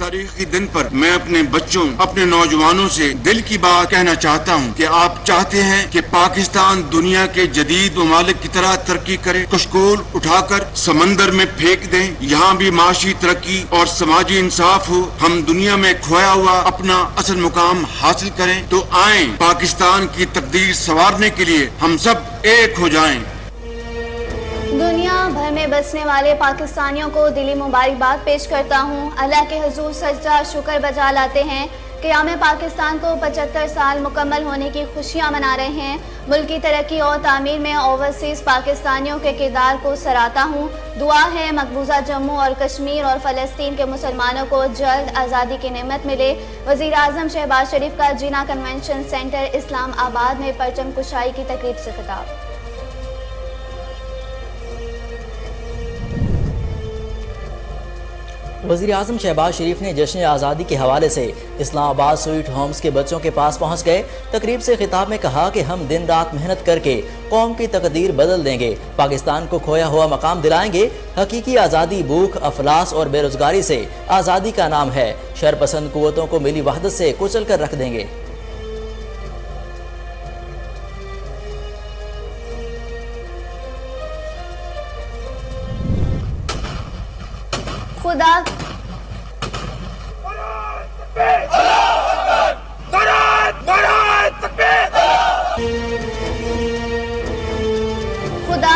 तारीखी दिन पर मैं अपने बच्चों, अपने नौजवानों से दिल की बात कहना चाहता हूँ कि आप चाहते हैं कि पाकिस्तान दुनिया के जदीद ममालिक की तरह तरक्की करे, कशकोल उठाकर समंदर में फेंक दें, यहाँ भी माशी तरक्की और समाजी इंसाफ हो, हम दुनिया में खोया हुआ अपना असल मुकाम हासिल करें। तो आए पाकिस्तान की तकदीर संवारने के लिए हम सब एक हो जाएं। दुनिया भर में बसने वाले पाकिस्तानियों को दिली मुबारकबाद पेश करता हूँ। अल्लाह के हुजूर सजदा शुक्र बजा लाते हैं। क़याम पाकिस्तान को 75 साल मुकम्मल होने की खुशियाँ मना रहे हैं। मुल्क की तरक्की और तामीर में ओवरसीज़ पाकिस्तानियों के किरदार को सराहता हूँ। दुआ है मकबूजा जम्मू और कश्मीर और फ़लस्तीन के मुसलमानों को जल्द आज़ादी की नेमत मिले। वज़ीर आज़म शहबाज शरीफ का जिना कन्वेंशन सेंटर इस्लाम आबाद में परचम कुशाई की तकरीब से खिताब। वज़ीर आज़म शहबाज शरीफ ने जश्न आज़ादी के हवाले से इस्लामाबाद स्वीट होम्स के बच्चों के पास पहुँच गए। तकरीब से खिताब में कहा कि हम दिन रात मेहनत करके कौम की तकदीर बदल देंगे, पाकिस्तान को खोया हुआ मकाम दिलाएंगे। हकीकी आज़ादी भूख, अफलास और बेरोजगारी से आज़ादी का नाम है। शरपसंद कुव्वतों को मिली वहदत से कुचल कर रख देंगे। खुदा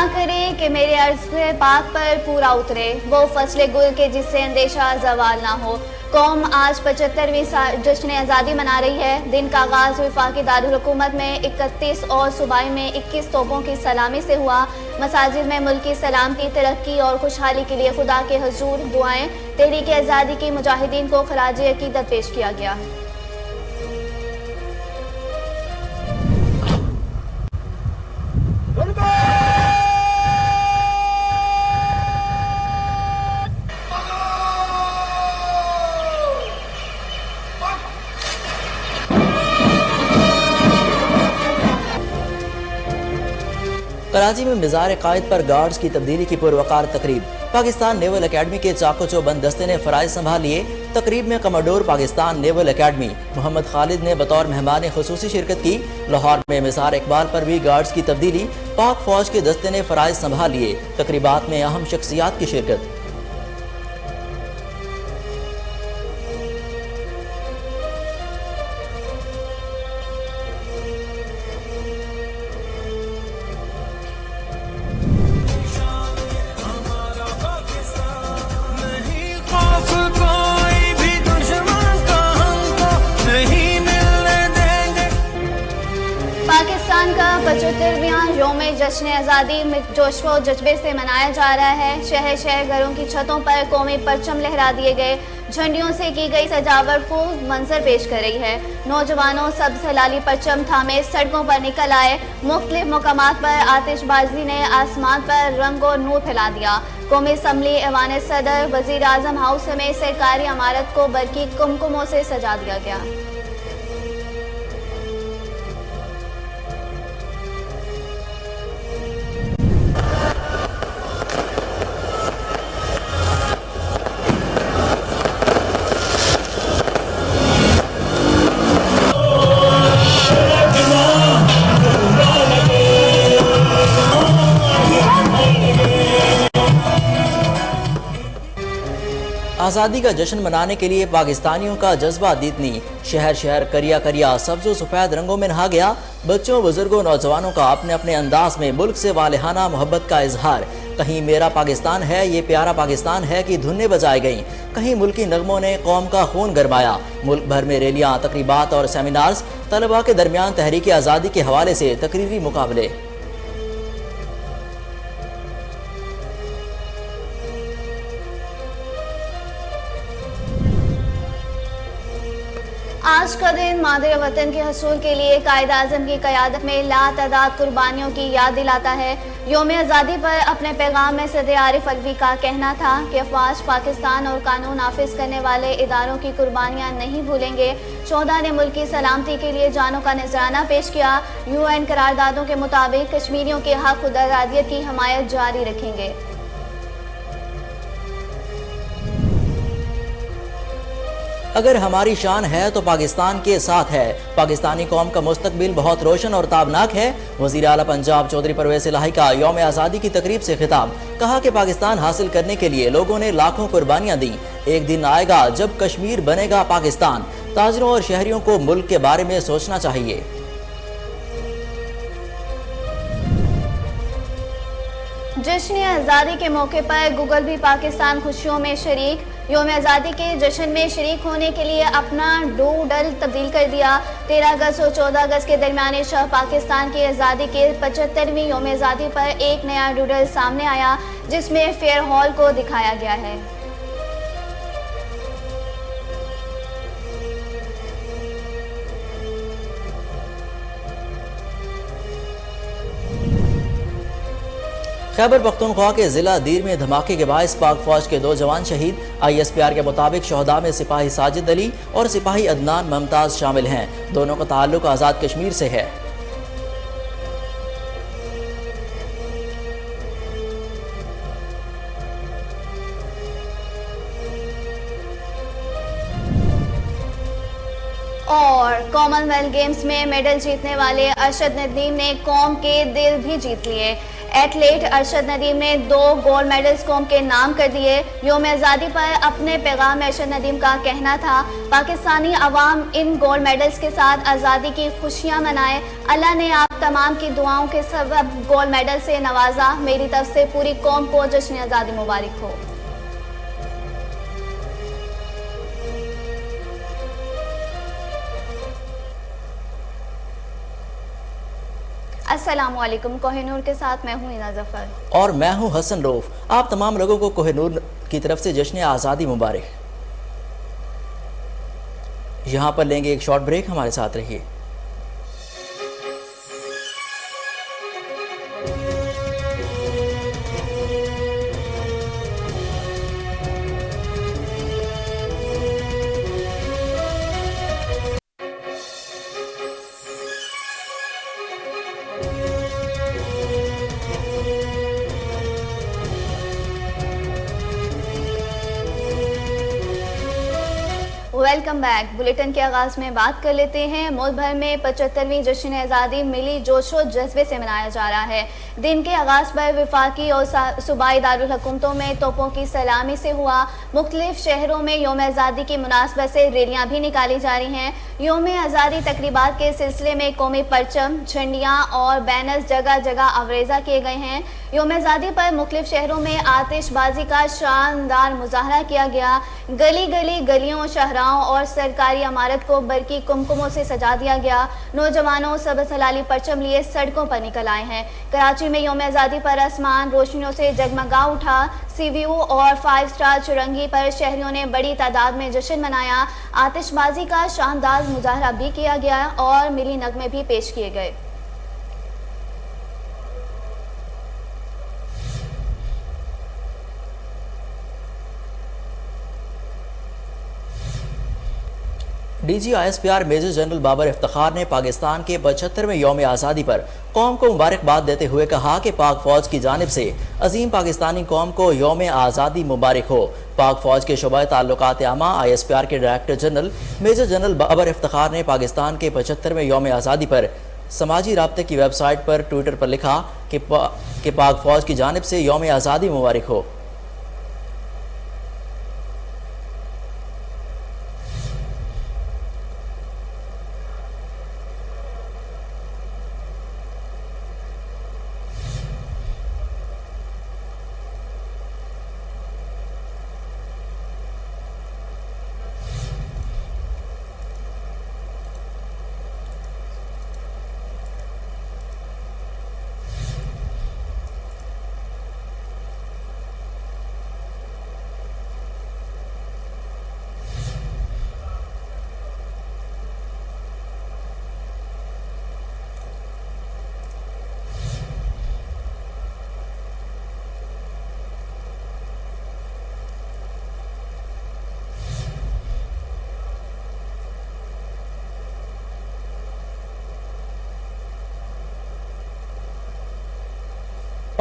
करे कि मेरे अर्ज़ पाक पर पूरा उतरे वो फसले गुल के जिससे अंदेशा जवाल ना हो। कौम आज 75वीं जश्न आज़ादी मना रही है। दिन का आगाज़ वफाकी दारुल हुकूमत में 31 और सूबाई में 21 तोपों की सलामी से हुआ। मसाजिद में मुल्क की सलामती, तरक्की और खुशहाली के लिए खुदा के हुजूर दुआएं तहरीक आज़ादी के मुजाहिदीन को खराज अकीदत पेश किया गया। कराची में मिज़ार कायद पर गार्ड्स की तब्दीली की पुरवकार तकरीब। पाकिस्तान नेवल अकेडमी के चाको बंद दस्ते ने फराइज संभाल लिए। तकरीब में commodore Pakistan naval academy Mohammad Khalid ने बतौर मेहमान खुसूसी शिरकत की। लाहौर में मिज़ार इकबाल पर भी गार्ड्स की तब्दीली। पाक फौज के दस्ते ने फराइज संभाल लिए। तकरीबात में अहम शख्सियात की शिरकत। पाकिस्तान का 75वां यौम जश्न आज़ादी में जोश व जज्बे से मनाया जा रहा है। शहर शहर घरों की छतों पर कौमी परचम लहरा दिए गए। झंडियों से की गई सजावट को मंजर पेश कर रही है। नौजवानों सब्ज़ हलाली परचम थामे सड़कों पर निकल आए। मुख्तलिफ मकामात पर आतिशबाजी ने आसमान पर रंग और नूर फैला दिया। कौमी असम्बली, ऐवान सदर, वज़ीर आज़म हाउस में सरकारी इमारत को बरकी कुमकुमों से सजा दिया गया। आज़ादी का जश्न मनाने के लिए पाकिस्तानियों का जज्बा दीदनी। शहर शहर करिया करिया सब्ज़ो सफ़ेद रंगों में नहा गया। बच्चों, बुजुर्गों, नौजवानों का अपने अपने अंदाज में मुल्क से वालिहाना मोहब्बत का इजहार। कहीं मेरा पाकिस्तान है, ये प्यारा पाकिस्तान है की धुनें बजाई गईं। कहीं मुल्की नगमों ने कौम का खून गरमाया। मुल्क भर में रैलियाँ, तकरीबात और सेमिनार्स। तलबा के दरमियान तहरीक आज़ादी के हवाले से तकरीरी मुकाबले। आज का दिन मादर वतन के हसूल के लिए कायद आज़म की क़यादत में लातादाद कुर्बानियों की याद दिलाता है। यौम आज़ादी पर अपने पैगाम में सदर आरिफ अलवी का कहना था कि अफवाज पाकिस्तान और कानून नाफिज करने वाले इदारों की कुर्बानियाँ नहीं भूलेंगे। 14 ने मुल्क की सलामती के लिए जानों का नजराना पेश किया। UN करारदादों के मुताबिक कश्मीरियों के हक खुद आज़ादियत की हमायत जारी रखेंगे। اگر ہماری شان ہے تو پاکستان کے ساتھ ہے، پاکستانی قوم کا مستقبل بہت روشن اور تابناک ہے۔ وزیر اعلیٰ پنجاب چودھری پرویز الہی کا یوم آزادی کی تقریب سے خطاب، کہا کہ پاکستان حاصل کرنے کے لیے لوگوں نے لاکھوں قربانیاں دیں، ایک دن آئے گا جب کشمیر بنے گا پاکستان، تاجروں اور شہریوں کو ملک کے بارے میں سوچنا چاہیے۔ جشن آزادی کے موقع پر گوگل بھی پاکستان خوشیوں میں شریک، یوم آزادی کے جشن میں شریک ہونے کے لیے اپنا ڈوڈل تبدیل کر دیا۔ 13 اگست اور 14 اگست کے درمیان شاہ پاکستان کی آزادی کے 75ویں یوم آزادی پر ایک نیا ڈوڈل سامنے آیا جس میں فیئر ہال کو دکھایا گیا ہے۔ خیبر پختونخوا کے ضلع دیر میں دھماکے کے باعث پاک فوج کے 2 جوان شہید، ISPR کے مطابق شہداء میں سپاہی ساجد علی اور سپاہی عدنان ممتاز شامل ہیں، دونوں کا تعلق آزاد کشمیر سے ہے۔ اور کامن ویلتھ گیمز میں میڈل جیتنے والے ارشد ندیم نے قوم کے دل بھی جیت لیے۔ ایتھلیٹ ارشد ندیم نے 2 گولڈ میڈلز قوم کے نام کر دیے۔ یوم آزادی پر اپنے پیغام میں ارشد ندیم کا کہنا تھا، پاکستانی عوام ان گولڈ میڈلز کے ساتھ آزادی کی خوشیاں منائے، اللہ نے آپ تمام کی دعاؤں کے سبب گولڈ میڈل سے نوازا، میری طرف سے پوری قوم کو جشن آزادی مبارک ہو۔ السلام علیکم، کوہ نور کے ساتھ میں ہوں اینا ظفر اور میں ہوں حسن روف۔ آپ تمام لوگوں کو کوہ نور کی طرف سے جشن آزادی مبارک۔ یہاں پر لیں گے ایک شارٹ بریک، ہمارے ساتھ رہیے۔ Welcome back. بلیٹن کے آغاز میں بات کر لیتے ہیں۔ ملک بھر میں 75ویں جشن آزادی ملی جوش و جذبے سے منایا جا رہا ہے۔ دن کے آغاز پر وفاقی اور صوبائی دارالحکومتوں میں توپوں کی سلامی سے ہوا۔ مختلف شہروں میں یوم آزادی کی مناسبت سے ریلیاں بھی نکالی جا رہی ہیں۔ یوم آزادی تقریبات کے سلسلے میں قومی پرچم، جھنڈیاں اور بینرز جگہ جگہ آویزاں کیے گئے ہیں۔ یوم آزادی پر مختلف شہروں میں آتش بازی کا شاندار مظاہرہ کیا گیا۔ گلی گلی گلیوں، شاہراہوں اور سرکاری عمارت کو برقی کمکموں سے سجا دیا گیا۔ نوجوانوں سبز ہلالی پرچم لیے سڑکوں پر نکل آئے ہیں۔ کراچی میں یوم آزادی پر آسمان روشنیوں سے جگمگا اٹھا۔ سی ویو اور 5 اسٹار چرنگی پر شہریوں نے بڑی تعداد میں جشن منایا۔ آتش بازی کا شاندار مظاہرہ بھی کیا گیا اور ملی نغمے بھی پیش کیے گئے۔ D G ISPR major general Babar Iftikhar نے پاکستان کے 75ویں یوم آزادی پر قوم کو مبارکباد دیتے ہوئے کہا کہ پاک فوج کی جانب سے عظیم پاکستانی قوم کو یوم آزادی مبارک ہو۔ پاک فوج کے شعبہ تعلقات عامہ ISPR کے director general major general Babar Iftikhar نے پاکستان کے 75ویں یوم آزادی پر سماجی رابطے کی ویب سائٹ پر ٹویٹر پر لکھا کہ پاک فوج کی جانب سے یوم آزادی مبارک ہو۔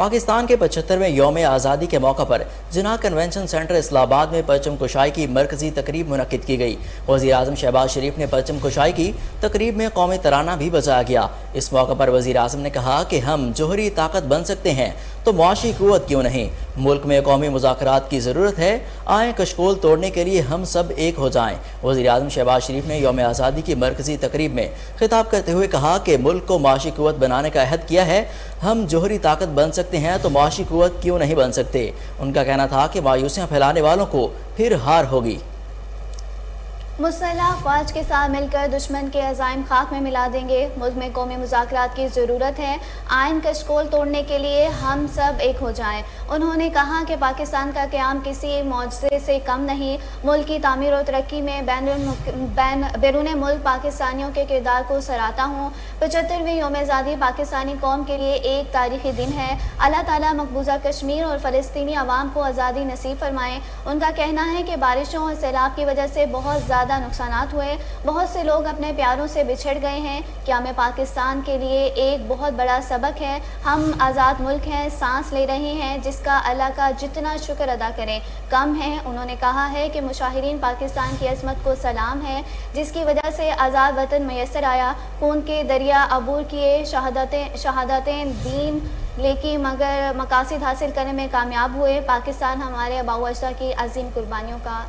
पाकिस्तान के 75वें यौम आज़ादी के मौका पर जिना कन्वेंशन सेंटर इस्लामाबाद में परचम कुशाई की मरकजी तकरीब मुनक्किद की गई। वज़ीर आज़म शहबाज शरीफ ने परचम कुशाई की तकरीब में कौमी तराना भी बजाया गया। इस मौका पर वज़ीर आज़म ने कहा कि हम जोहरी ताकत बन सकते हैं तो मुआशी कुव्वत क्यों नहीं। मुल्क में कौमी मुज़ाकरात की ज़रूरत है, आए कशकोल तोड़ने के लिए हम सब एक हो जाएं। वज़ीर आज़म शहबाज शरीफ ने यौम आज़ादी की मरकजी तकरीब में खिताब करते हुए कहा कि मुल्क को मुआशी कुव्वत बनाने का अहद किया है। हम जोहरी ताकत बन सकते हैं तो मुआशी कुव्वत क्यों नहीं बन सकते। उनका कहना था कि मायूसियाँ फैलाने वालों को फिर हार होगी। मुसल्लह अफवाज के साथ मिलकर दुश्मन के अज़ाइम खाक में मिला देंगे। मुल्क में कौमी मुज़ाकरात की ज़रूरत है, आइन कशकोल तोड़ने के लिए हम सब एक हो जाएं। उन्होंने कहा कि पाकिस्तान का क़याम किसी मौजज़े से कम नहीं। मुल्क की तामीर और तरक्की में बैरून मुल्क पाकिस्तानियों के किरदार को सराहता हूँ। 75वीं यौम आज़ादी पाकिस्तानी कौम के लिए एक तारीख़ी दिन है। अल्लाह ताला मकबूजा कश्मीर और फ़लस्तीनी अवाम को आज़ादी नसीब फरमाएँ। उनका कहना है कि बारिशों और सैलाब की वजह से बहुत ज़्यादा नुकसानात हुए, बहुत से लोग अपने प्यारों से बिछड़ गए हैं। क़याम पाकिस्तान के लिए एक बहुत बड़ा सबक है। हम आज़ाद मुल्क हैं, सांस ले रहे हैं, जिसका अल्लाह का जितना शुक्र अदा करें कम है। उन्होंने कहा है कि मुशाहिरीन पाकिस्तान की अज़मत को सलाम है, जिसकी वजह से आज़ाद वतन मैसर आया। खून के दरिया अबूर किए, शहादतें दीन लेकिन मगर मकासद हासिल करने में कामयाब हुए। पाकिस्तान हमारे आबाओ अजदा की अजीम कुर्बानियों का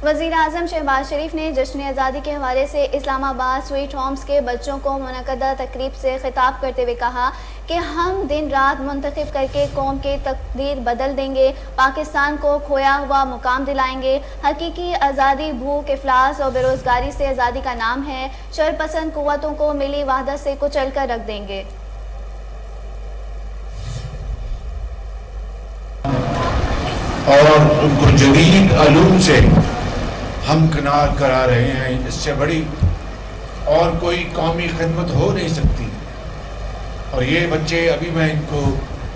वज़ीर आज़म शहबाज शरीफ ने जश्न आज़ादी के हवाले से इस्लामाबाद स्वीट होम्स के बच्चों को मुनक़दा तकरीब से खिताब करते हुए कहा कि हम दिन रात मुंतखब करके कौम की तकदीर बदल देंगे, पाकिस्तान को खोया हुआ मुकाम दिलाएंगे। हकीकी आज़ादी भूख, इफलास और बेरोज़गारी से आज़ादी का नाम है। शरपसंद कुव्वतों को मिली वहदत से कुचल कर रख देंगे। और उनको जदीद अलूम से हम किनार करा रहे हैं। इससे बड़ी और कोई कौमी खिदमत हो नहीं सकती। और ये बच्चे, अभी मैं इनको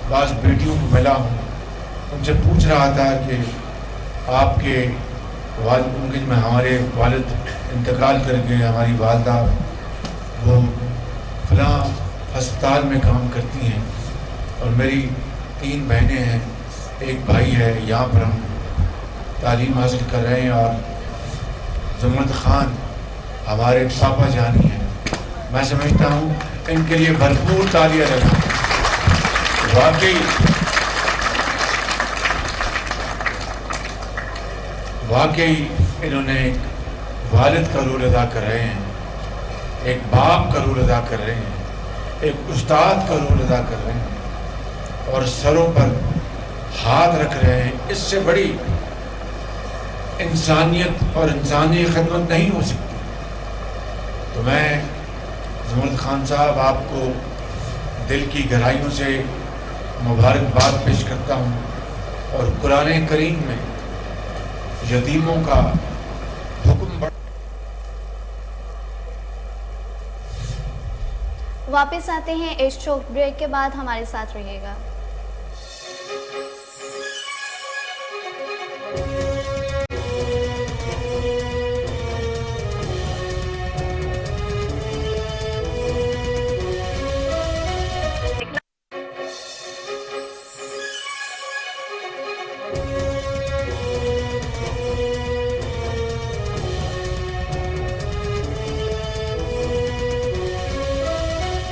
बाज़ बेटियों को मिला हूँ, उनसे पूछ रहा था कि आपके उनके में हमारे वालिद इंतकाल कर गए, हमारी वालदा वो फलां अस्पताल में काम करती हैं और मेरी 3 बहनें हैं, एक भाई है। यहाँ पर हम तालीम हासिल कर रहे हैं और ज़ुमरत ख़ान हमारे पापा जानी हैं। मैं समझता हूँ इनके लिए भरपूर तालियां लगाएं। वाकई इन्होंने एक वालिद का रोल अदा कर रहे हैं, एक बाप का रोल अदा कर रहे हैं, एक उस्ताद का रोल अदा कर रहे हैं और सरों पर हाथ रख रहे हैं। इससे बड़ी इंसानियत और इंसानी खिदमत नहीं हो सकती। तो मैं ज़ुमरत खान साहब आपको दिल की गहराइयों से मुबारकबाद पेश करता हूँ और कुरान करीम में यतीमों का हुक्म। वापस आते हैं इस शॉर्ट ब्रेक के बाद, हमारे साथ रहिएगा।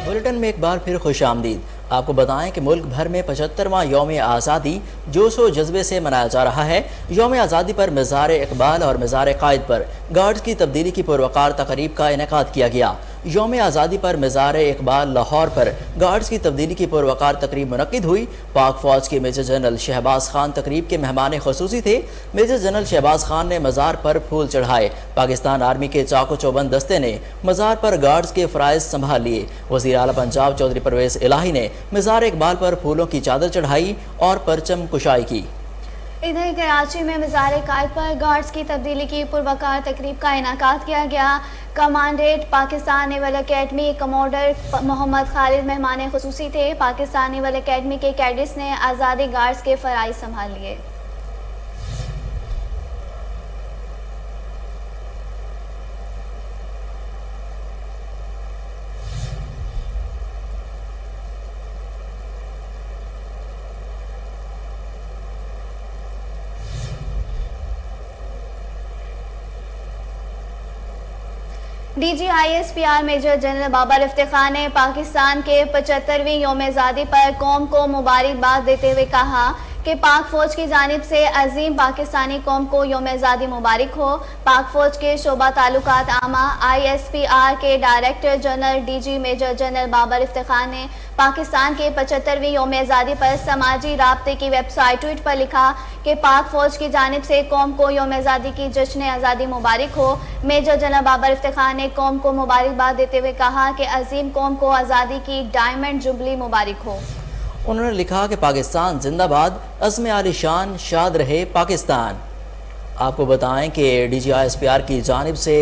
बुलेटिन में एक बार फिर खुश आमदीद। आपको बताएं कि मुल्क भर में 75वां यौम आज़ादी जोश व जज्बे से मनाया जा रहा है। यौम आज़ादी पर मज़ार इकबाल और मज़ार कायद पर गार्ड्स की तब्दीली की पुरवकार तकरीब का इनेकाद किया गया। यौम आज़ादी पर मज़ार इकबाल लाहौर पर गार्ड्स की तब्दीली की पुरवकार तकरीब मुनक्किद हुई। पाक फ़ौज के मेजर जनरल शहबाज खान तकरीब के मेहमान ख़ुसूसी थे। मेजर जनरल शहबाज खान ने मज़ार पर फूल चढ़ाए। पाकिस्तान आर्मी के चाको चौबंद दस्ते ने मज़ार पर गार्ड्स के फ़राइज़ संभाल लिए। वज़ीर आला पंजाब चौधरी परवेज़ इलाही ने मज़ार इकबाल पर फूलों की चादर चढ़ाई और परचम कुशाई की। इधर कराची में मज़ार कायद पर गार्ड्स की तब्दीली की पुरवकार तकरीब का इनेकाद किया गया। Commandant Pakistan naval academy commodore Mohammad Khalid मेहमान ख़ुसूसी थे। पाकिस्तान नेवल अकेडमी के कैडेट्स ने आज़ादी गार्ड्स के फ़राइज़ संभाल लिए। DGISPR major general Babar Iftikhar ने पाकिस्तान के 75वीं यौम आज़ादी पर कौम को मुबारकबाद देते हुए कहा कि पाक फौज की जानिब से अजीम पाकिस्तानी कौम को यौम आज़ादी मुबारक हो। पाक फौज के शोबा ताल्लुकात आमा ISPR के director general DG major general Babar Iftikhar ने पाकिस्तान के 75वीं यौम आज़ादी पर समाजी राब्ते की वेबसाइट ट्वीट पर लिखा कि पाक फौज की जानिब से कौम को यौम आज़ादी की जश्न आज़ादी मुबारक हो। मेजर जनरल बाबर इफ्तिखार ने कौम को मुबारकबाद देते हुए कहा कि अजीम कौम को आज़ादी की डायमंड जुबली मुबारक हो। उन्होंने लिखा कि पाकिस्तान जिंदाबाद, अज़्म आली शान, शाद रहे पाकिस्तान। आपको बताएं कि DGISPR की जानिब से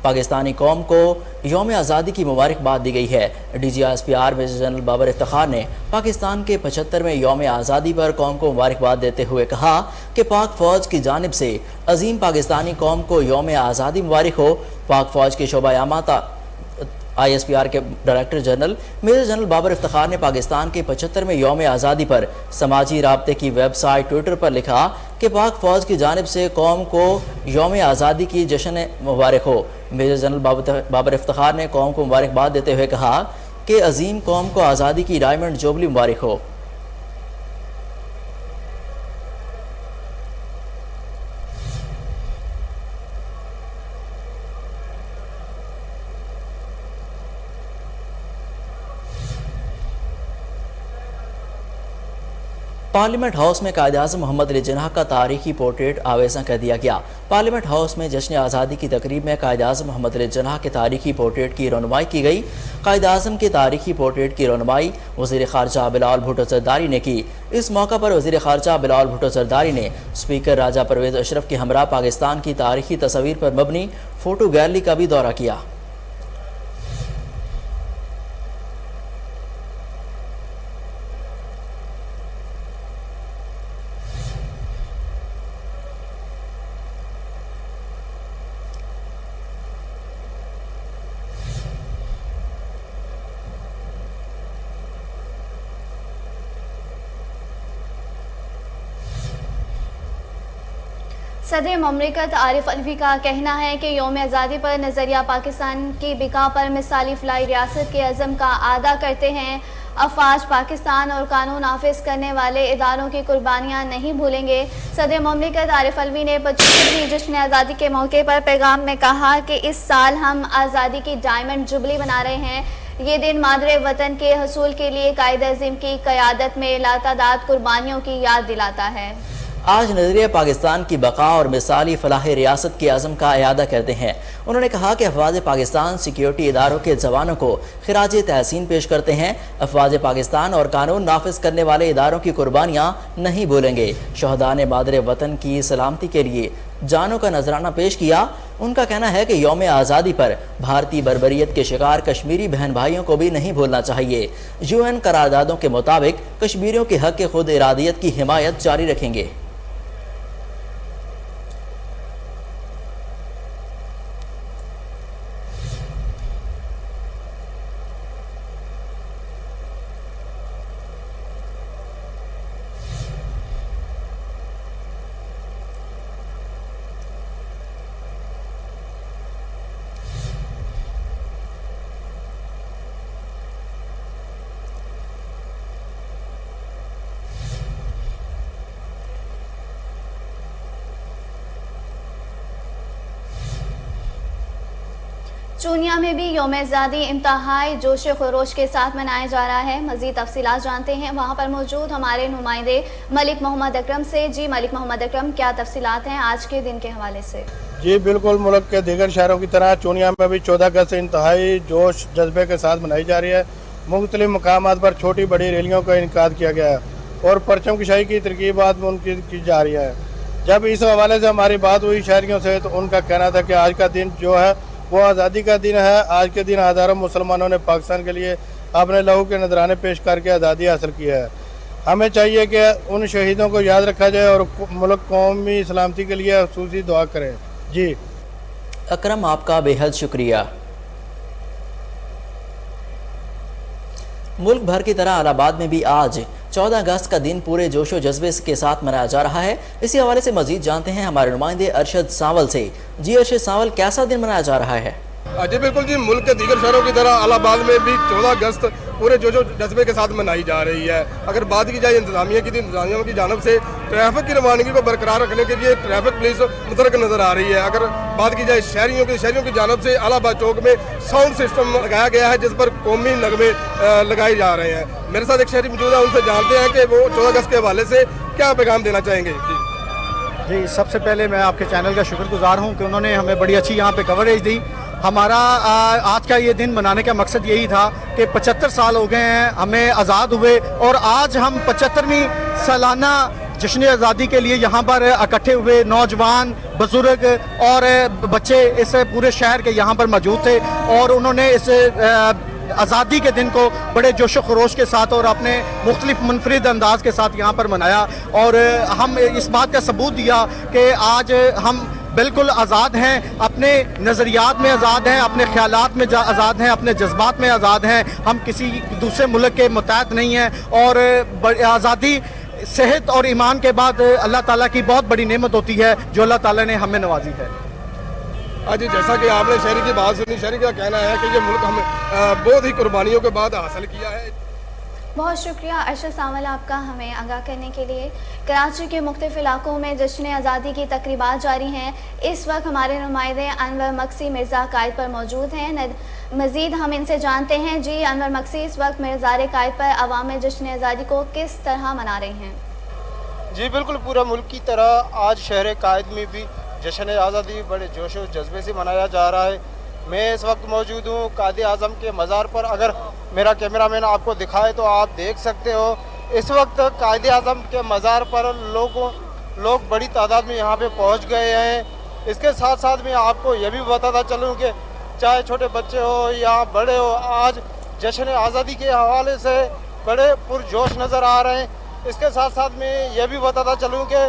पाकिस्तानी कौम को यौम आज़ादी की मुबारकबाद दी गई है। DGISPR major general Babar Iftikhar ने पाकिस्तान के 75वें यौम आज़ादी पर कौम को मुबारकबाद देते हुए कहा कि पाक फ़ौज की जानिब से अजीम पाकिस्तानी कौम को यौम आज़ादी मुबारक हो। पाक फ़ौज के शोबा आमाता ISPR के director general major general Babar Iftikhar ने पाकिस्तान के 75वें यौम आज़ादी पर समाजी राब्ते की वेबसाइट ट्विटर पर लिखा कि पाक फ़ौज की जानिब से कौम को यौम आज़ादी की जश्न मुबारक हो। मेजर जनरल बाबर इफ्तिखार ने कौम को मुबारकबाद देते हुए कहा कि अजीम कौम को आज़ादी की डायमंड जुबली मुबारक हो। पार्लियामेंट हाउस में कायद-ए-आज़म मोहम्मद अली जिन्ना का तारीखी पोर्ट्रेट आवेज़ा कर दिया गया। पार्लियामेंट हाउस में जश्न आज़ादी की तकरीब में कायद-ए-आज़म मोहम्मद अली जिन्ना के तारीखी पोर्ट्रेट की रौनमाई की गई। कायद-ए-आज़म के तारीखी पोर्ट्रेट की रौनमाई वज़ीर ख़ारजा बिलावल भुट्टो ज़रदारी ने की। इस मौका पर वज़ीर ख़ारजा बिलावल भुट्टो ज़रदारी ने स्पीकर राजा परवेज़ अशरफ के हमरा पाकिस्तान की तारीखी तस्वीर पर मबनी फ़ोटो गैलरी का भी दौरा किया। सदर ममलिकत आरिफ अलवी का कहना है कि यौम आज़ादी पर नज़रिया पाकिस्तान की बिका पर मिसाली फलाई रियासत के अज़म का आदा करते हैं। अफवाज पाकिस्तान और कानून नाफिज करने वाले इदारों की कुर्बानियाँ नहीं भूलेंगे। सदर ममलिकत आरिफ अलवी ने 75वीं जश्न आज़ादी के मौके पर पैगाम में कहा कि इस साल हम आज़ादी की डायमंड जुबली बना रहे हैं। ये दिन मादरे वतन के हसूल के लिए कायद-ए-आज़म की क़यादत में लातादाद कुर्बानियों की याद दिलाता है। आज नज़रिया पाकिस्तान की बका और मिसाली फलाह रियासत के अज़म का इयादा करते हैं। उन्होंने कहा कि अफवाज पाकिस्तान सिक्योरिटी इदारों के जवानों को खिराज तहसीन पेश करते हैं। अफवाज पाकिस्तान और कानून नाफिज करने वाले इदारों की कुर्बानियाँ नहीं भूलेंगे। शहदा ने मादरे वतन की सलामती के लिए जानों का नजराना पेश किया। उनका कहना है कि यौम आज़ादी पर भारतीय बर्बरियत के शिकार कश्मीरी बहन भाइयों को भी नहीं भूलना चाहिए। UN करारदादों के मुताबिक कश्मीरियों के हक खुद इरादियत की हिमायत जारी रखेंगे। चूनिया में भी यौम आज़ादी इंतहाई जोश खरोश के साथ मनाया जा रहा है। मज़ीद तफसीलात जानते हैं वहाँ पर मौजूद हमारे नुमाइंदे मलिक मोहम्मद अकरम से। जी मलिक मोहम्मद अकरम, क्या तफसीलात हैं आज के दिन के हवाले से? जी बिल्कुल, मुल्क के दीगर शहरों की तरह चूनिया में भी 14 अगस्त से इंतहाई जोश जज्बे के साथ मनाई जा रही है। मुख्तलिफ मकामात पर छोटी बड़ी रैलियों का इनकाद किया गया है और परचम कशाई की तरकीबात मुनक़िद की जा रही है। जब इस हवाले से हमारी बात हुई शहरियों से तो उनका कहना था कि आज का दिन जो है वो आज़ादी का दिन है। आज के दिन हज़ारों मुसलमानों ने पाकिस्तान के लिए अपने लहू के नजराने पेश करके आज़ादी हासिल की है। हमें चाहिए कि उन शहीदों को याद रखा जाए और मुल्क कौमी सलामती के लिए खुसूसी दुआ करें। जी अकरम, आपका बेहद शुक्रिया। मुल्क भर की तरह इलाहाबाद में भी आज 14 अगस्त का दिन पूरे जोशो जज्बे के साथ मनाया जा रहा है। इसी हवाले से मजीद जानते हैं हमारे नुमाइंदे अरशद सावल से। जी अरशद सावल, कैसा दिन मनाया जा रहा है? जी बिल्कुल जी, मुल्क के दीगर शहरों की तरह इलाहाबाद में भी 14 अगस्त पूरे जोशो जज्बे के साथ मनाई जा रही है। अगर बात की जाए इंतजामिया की, तो इंतजामिया की जानब से ट्रैफिक की रवानगी को बरकरार रखने के लिए ट्रैफिक पुलिस मुतरक नजर आ रही है। अगर बात की जाए शहरियों की जानब से इलाहाबाद चौक में साउंड सिस्टम लगाया गया है, जिस पर कौमी नगमे लगाए जा रहे हैं। मेरे साथ एक शहरी मौजूद है, उनसे जानते हैं कि वो 14 अगस्त के हवाले से क्या पैगाम देना चाहेंगे। जी, सबसे पहले मैं आपके चैनल का शुक्रगुजार हूं कि उन्होंने हमें बड़ी अच्छी यहाँ पे कवरेज दी। हमारा आज का ये दिन मनाने का मकसद यही था कि 75 साल हो गए हैं हमें आज़ाद हुए, और आज हम 75वीं सालाना जश्न आज़ादी के लिए यहाँ पर इकट्ठे हुए नौजवान, बुजुर्ग और बच्चे इस पूरे शहर के यहाँ पर मौजूद थे, और उन्होंने इस आज़ादी के दिन को बड़े जोश व खरोश के साथ और अपने मुख्तलिफ मुनफरिद अंदाज के साथ यहाँ पर मनाया। और हम इस बात का सबूत दिया कि आज हम बिल्कुल आज़ाद हैं, अपने नज़रियात में आज़ाद हैं, अपने ख्यालात में आज़ाद हैं, अपने जज्बात में आज़ाद हैं। हम किसी दूसरे मुल्क के मुताहत नहीं हैं, और आज़ादी सेहत और ईमान के बाद अल्लाह ताला की बहुत बड़ी नेमत होती है जो अल्लाह ताला ने हमें नवाजी है। आज जैसा कि आपने शहरी की बात सुनी, शहरी का कहना है कि ये मुल्क हमें बहुत ही कुर्बानियों के बाद हासिल किया है। बहुत शुक्रिया अरशद सावल आपका हमें आगाह करने के लिए। कराची के मुख्तलिफ इलाकों में जश्न आज़ादी की तकरीबात जारी हैं। इस वक्त हमारे नुमाइंदे अनवर मक्सी मिर्ज़ा कायद पर मौजूद हैं। मज़ीद हम इनसे जानते हैं। जी अनवर मक्सी, इस वक्त मिर्ज़ार कायद पर अवाम जश्न आज़ादी को किस तरह मना रही हैं? जी बिल्कुल, पूरा मुल्क की तरह आज शहर कायद में भी जश्न आज़ादी बड़े जोश व जज्बे से मनाया जा रहा है। मैं इस वक्त मौजूद हूँ कायद आज़म के मज़ार पर। अगर मेरा कैमरामैन आपको दिखाए तो आप देख सकते हो, इस वक्त कायद आज़म के मज़ार पर लोग बड़ी तादाद में यहाँ पे पहुँच गए हैं। इसके साथ साथ मैं आपको यह भी बताता चलूँ कि चाहे छोटे बच्चे हो या बड़े हो, आज जश्न आज़ादी के हवाले से बड़े पुरजोश नज़र आ रहे हैं। इसके साथ साथ मैं यह भी बताता चलूँ कि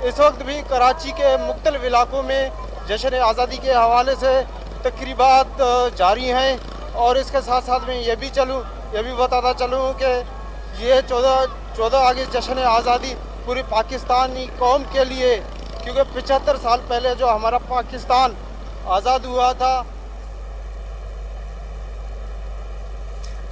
इस वक्त भी कराची के मुख्तलिफ इलाकों में जश्न आज़ादी के हवाले से तकरीबात जारी हैं। और इसके साथ साथ मैं ये भी बताता चलूँ कि ये 14 अगस्त जश्न आज़ादी पूरी पाकिस्तानी कौम के लिए, क्योंकि 75 साल पहले जो हमारा पाकिस्तान आज़ाद हुआ था।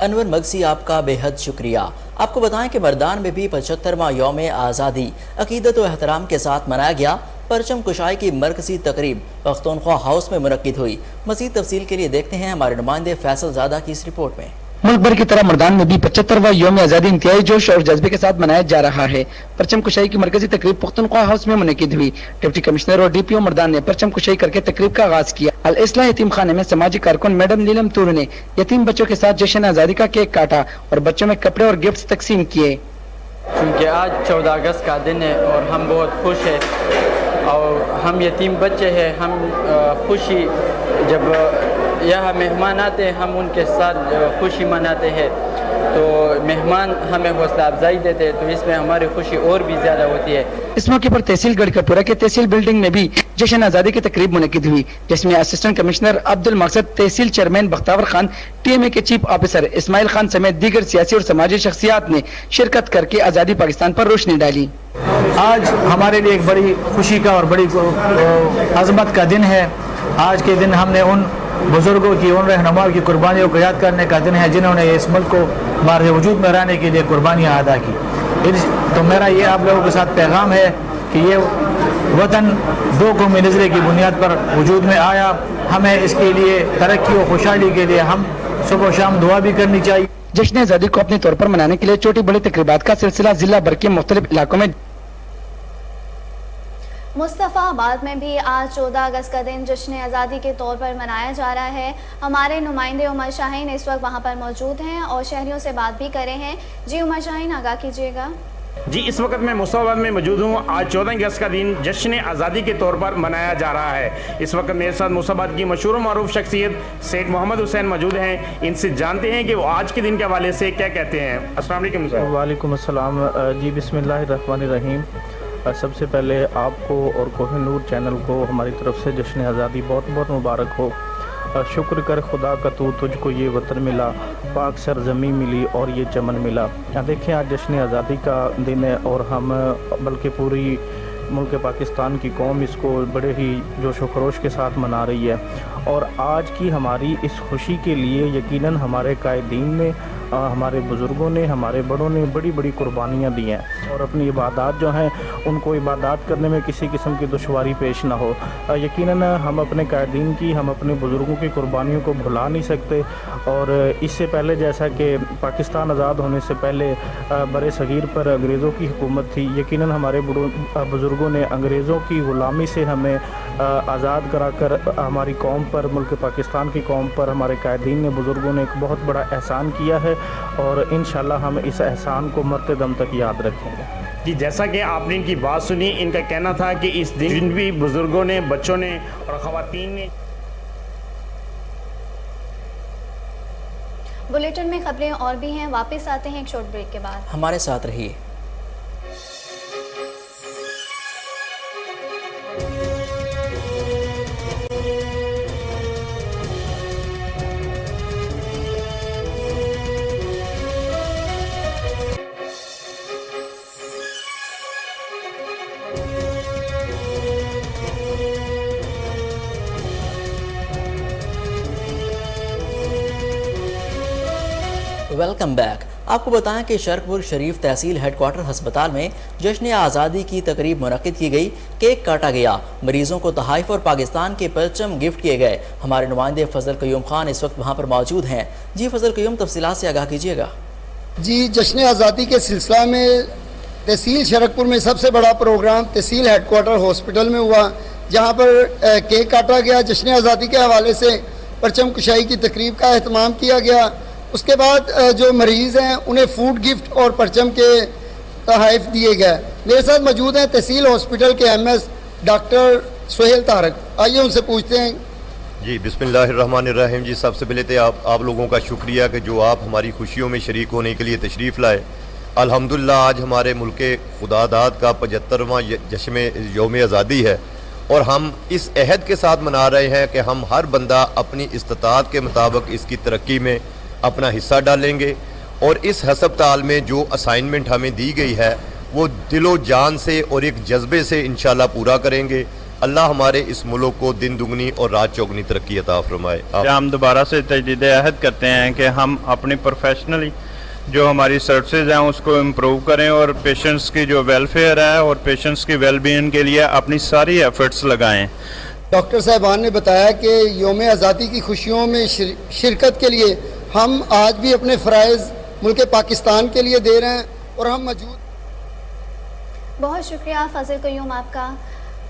अनवर मगसी, आपका बेहद शुक्रिया। आपको बताएं कि मर्दान में भी 75वां यौम आज़ादी अकीदत व एहतराम के साथ मनाया गया। परचम कुशाई की मरकज़ी तकरीब पख्तूनख्वा हाउस में मुनक्किद हुई। मज़ीद तफसील के लिए देखते हैं हमारे नुमाइंदे फैसल ज़ादा की इस रिपोर्ट में। मुल्क भर की तरह मर्दान में भी 75वां यौम आज़ादी इंतहाई जोश और जज्बे के साथ मनाया जा रहा है। परचम कुशाई की मरकजी तकरीब पख्तूनख्वा हाउस में मुनक्किद हुई। डिप्टी कमिश्नर और DPO मर्दान ने परचम कुशाई करके तकरीब का आगाज किया। अल इस्लाह यतीम खाने में समाजी कारकुन मैडम नीलम तूर ने यतीम बच्चों के साथ जश्न आज़ादी का केक काटा और बच्चों में कपड़े और गिफ्ट तकसीम किए। क्योंकि आज 14 अगस्त का दिन है और हम बहुत खुश हैं, और हम यतीम बच्चे हैं। हम खुशी, जब यहाँ मेहमान आते हैं हम उनके साथ खुशी मनाते हैं, तो मेहमान हमें हौसला अफजाई देते हैं, तो इसमें हमारी खुशी और भी ज़्यादा होती है। इस मौके पर तहसील गढ़करपुरा के तहसील बिल्डिंग में भी जश्न आज़ादी की तकरीब मुनक्किद हुई, जिसमें असिस्टेंट कमिश्नर अब्दुल मकसद, तहसील चेयरमैन बख्तावर खान, TMA के चीफ ऑफिसर इस्माइल खान समेत दीगर सियासी और समाजी शख्सियात ने शिरकत करके आज़ादी पाकिस्तान पर रोशनी डाली। आज हमारे लिए एक बड़ी खुशी का और बड़ी अजमत का दिन है। आज के दिन हमने उन बुजुर्गों की, उन रहनुमाओं की कुर्बानियों को याद करने का दिन है जिन्होंने इस मुल्क को बार वजूद में रहने के लिए कुर्बानियाँ अदा की। तो मेरा ये आप लोगों के साथ पैगाम है कि ये वतन दो कौमी नज़रिए की बुनियाद पर वजूद में आया। हमें इसके लिए तरक्की और खुशहाली के लिए हम सुबह शाम दुआ भी करनी चाहिए। जश्न आज़ादी को अपने तौर पर मनाने के लिए छोटी बड़ी तकरीबात का सिलसिला जिला भर के मुख्तलिफ इलाकों में। मुस्तफ़ाबाद में भी आज 14 अगस्त का दिन जश्न आज़ादी के तौर पर मनाया जा रहा है। हमारे नुमाइंदे उमर शाहीन इस वक्त वहाँ पर मौजूद हैं और शहरियों से बात भी करे हैं। जी उमर शाहीन, आगाह कीजिएगा। जी, इस वक्त मैं मुस्तफ़ाबाद में मौजूद हूँ। आज 14 अगस्त का दिन जश्न आज़ादी के तौर पर मनाया जा रहा है। इस वक्त मेरे साथ मुस्तफ़ाबाद की मशहूर मारूफ शख्सियत सैयद मोहम्मद हुसैन मौजूद हैं। इनसे जानते हैं कि वो आज के दिन के हवाले से क्या कहते हैं। अस्सलाम वालेकुम सर। वालेकुम अस्सलाम। जी बिस्मिल्लाहिर्रहमानिर्रहीम। सबसे पहले आपको और कोहिनूर चैनल को हमारी तरफ से जश्न आज़ादी बहुत बहुत मुबारक हो। शुक्र कर खुदा का तुझको ये वतन मिला, पाक सरजमी मिली और ये चमन मिला। देखें, आज जश्न आज़ादी का दिन है और हम बल्कि पूरी मुल्क पाकिस्तान की कौम इसको बड़े ही जोश व खरोश के साथ मना रही है। और आज की हमारी इस खुशी के लिए यकीनन हमारे कायदीन ने, हमारे बुज़ुर्गों ने, हमारे बड़ों ने बड़ी बड़ी कुर्बानियाँ दी हैं और अपनी इबादत जो हैं उनको इबादत करने में किसी किस्म की दुश्वारी पेश ना हो। यकीनन हम अपने कायदीन की, हम अपने बुज़ुर्गों की कुर्बानियों को भुला नहीं सकते। और इससे पहले जैसा कि पाकिस्तान आज़ाद होने से पहले बड़े सगीर पर अंग्रेज़ों की हुकूमत थी, यकीनन हमारे बुज़ुर्गों ने अंग्रेज़ों की ग़ुलामी से हमें आज़ाद कराकर हमारी कौम पर, मुल्क पाकिस्तान की कौम पर हमारे कायदीन ने, बुज़ुर्गों ने एक बहुत बड़ा एहसान किया है और इंशाअल्लाह हम इस एहसान को मरते दम तक याद रखेंगे। जी, जैसा कि आपने इनकी बात सुनी, इनका कहना था कि इस दिन भी बुज़ुर्गों ने, बच्चों ने और ख़वातीन ने। बुलेटिन में खबरें और भी हैं, वापस आते हैं एक शॉर्ट ब्रेक के बाद। हमारे साथ रहिए। Welcome back. आपको बताएं कि शरकपुर शरीफ तहसील हेडक्वार्टर हस्पताल में जश्न आज़ादी की तकरीब मुनक्किद की गई, केक काटा गया, मरीजों को तहाइफ और पाकिस्तान के परचम गिफ्ट किए गए। हमारे नुमाइंदे फजल कयूम खान इस वक्त वहाँ पर मौजूद हैं। जी फजल कयूम, तफसीलात से आगाह कीजिएगा। जी, जश्न आज़ादी के सिलसिला में तहसील शरकपुर में सबसे बड़ा प्रोग्राम तहसील हेडक्वार्टर हॉस्पिटल में हुआ, जहाँ पर केक काटा गया। जश्न आज़ादी के हवाले से परचम कुशाई की तकरीब का एहतमाम किया गया। उसके बाद जो मरीज़ हैं उन्हें फूड गिफ्ट और परचम के तहाइफ दिए गए। मेरे साथ मौजूद हैं तहसील हॉस्पिटल के MS डॉक्टर सोहेल तारक। आइए उनसे पूछते हैं। जी, बिस्मिल्लाहिर्रहमानिर्रहीम। जी, सबसे पहले तो आप लोगों का शुक्रिया कि जो आप हमारी खुशियों में शरीक होने के लिए तशरीफ़ लाए। अल्हम्दुलिल्लाह आज हमारे मुल्क के खुदादाद का 75वां जश्न यौम आज़ादी है और हम इस अहद के साथ मना रहे हैं कि हम हर बंदा अपनी इस्तिताअत के मुताबिक इसकी तरक्की में अपना हिस्सा डालेंगे और इस हस्पताल में जो असाइनमेंट हमें दी गई है वो दिलो जान से और एक जज्बे से इंशाल्लाह पूरा करेंगे। अल्लाह हमारे इस मुल्क को दिन दुगनी और रात चौगनी तरक्की अता फरमाए। हम दोबारा से तजदीद अहद करते हैं कि हम अपनी प्रोफेशनली जो हमारी सर्विसेज हैं उसको इम्प्रूव करें और पेशेंट्स की जो वेलफेयर है और पेशेंट्स की वेलबीइंग के लिए अपनी सारी एफर्ट्स लगाएं। डॉक्टर साहिबान ने बताया कि यौम आज़ादी की खुशियों में शिरकत के लिए हम आज भी अपने फ़राइज़ मुल्क पाकिस्तान के लिए दे रहे हैं और हम मौजूद। बहुत शुक्रिया फजल कयूम आपका।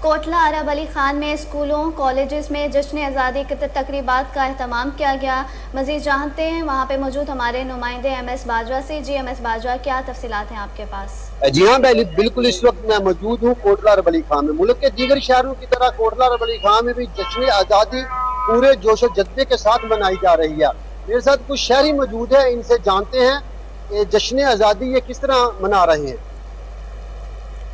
कोटला अरब अली खान में स्कूलों कॉलेजेस में जश्न आज़ादी के तकरीबात का एहतमाम किया गया। मज़ीद जानते हैं वहाँ पे मौजूद हमारे नुमाइंदे MS बाजवा से। जी MS बाजवा, क्या तफसीलात हैं आपके पास? जी हाँ बिल्कुल, इस वक्त मैं मौजूद हूँ कोटला अरब अली खान में। मुल्क के दीगर शहरों की तरह कोटला अरब अली खान में भी जश्न आज़ादी पूरे जोश व जज्बे के साथ मनाई जा रही है। मेरे साथ कुछ शहरी मौजूद है, इनसे जानते हैं कि जश्न आज़ादी ये किस तरह मना रहे हैं।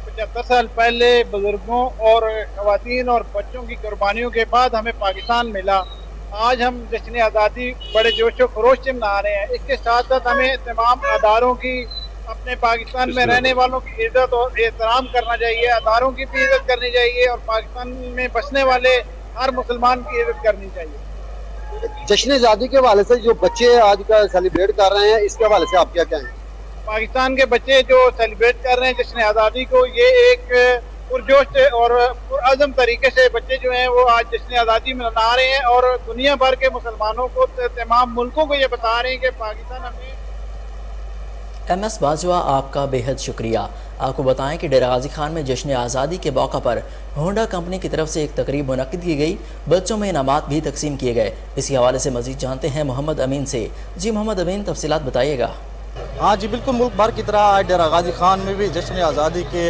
75 साल पहले बुजुर्गों और ख़वातीन और बच्चों की कुर्बानियों के बाद हमें पाकिस्तान मिला। आज हम जश्न आज़ादी बड़े जोश व खरोश से मना रहे हैं। इसके साथ साथ हमें तमाम अदारों की, अपने पाकिस्तान में रहने वालों की इज्जत और एहतराम करना चाहिए, अदारों की भी इज्जत करनी चाहिए और पाकिस्तान में बसने वाले हर मुसलमान की इज्जत करनी चाहिए। जश्न आज़ादी के हवाले से जो बच्चे आज का सेलिब्रेट कर रहे हैं, इसके हवाले से आप क्या कहेंगे? पाकिस्तान के बच्चे जो सेलिब्रेट कर रहे हैं जश्न आज़ादी को, ये एक पुरजोश और पुरअज़म तरीके से बच्चे जो हैं वो आज जश्न आज़ादी मना रहे हैं और दुनिया भर के मुसलमानों को, तमाम मुल्कों को ये बता रहे हैं कि पाकिस्तान हमें। MS बाजवा, आपका बेहद शुक्रिया। आपको बताएं कि डेरा गाजी खान में जश्न आज़ादी के मौका पर होंडा कंपनी की तरफ से एक तकरीब मुनक्किद की गई, बच्चों में इनामात भी तकसीम किए गए। इसी हवाले से मज़ीद जानते हैं मोहम्मद अमीन से। जी मोहम्मद अमीन, तफसीलात बताइएगा। हाँ जी बिल्कुल, मुल्क भर की तरह आज डेरा गाजी खान में भी जश्न आज़ादी के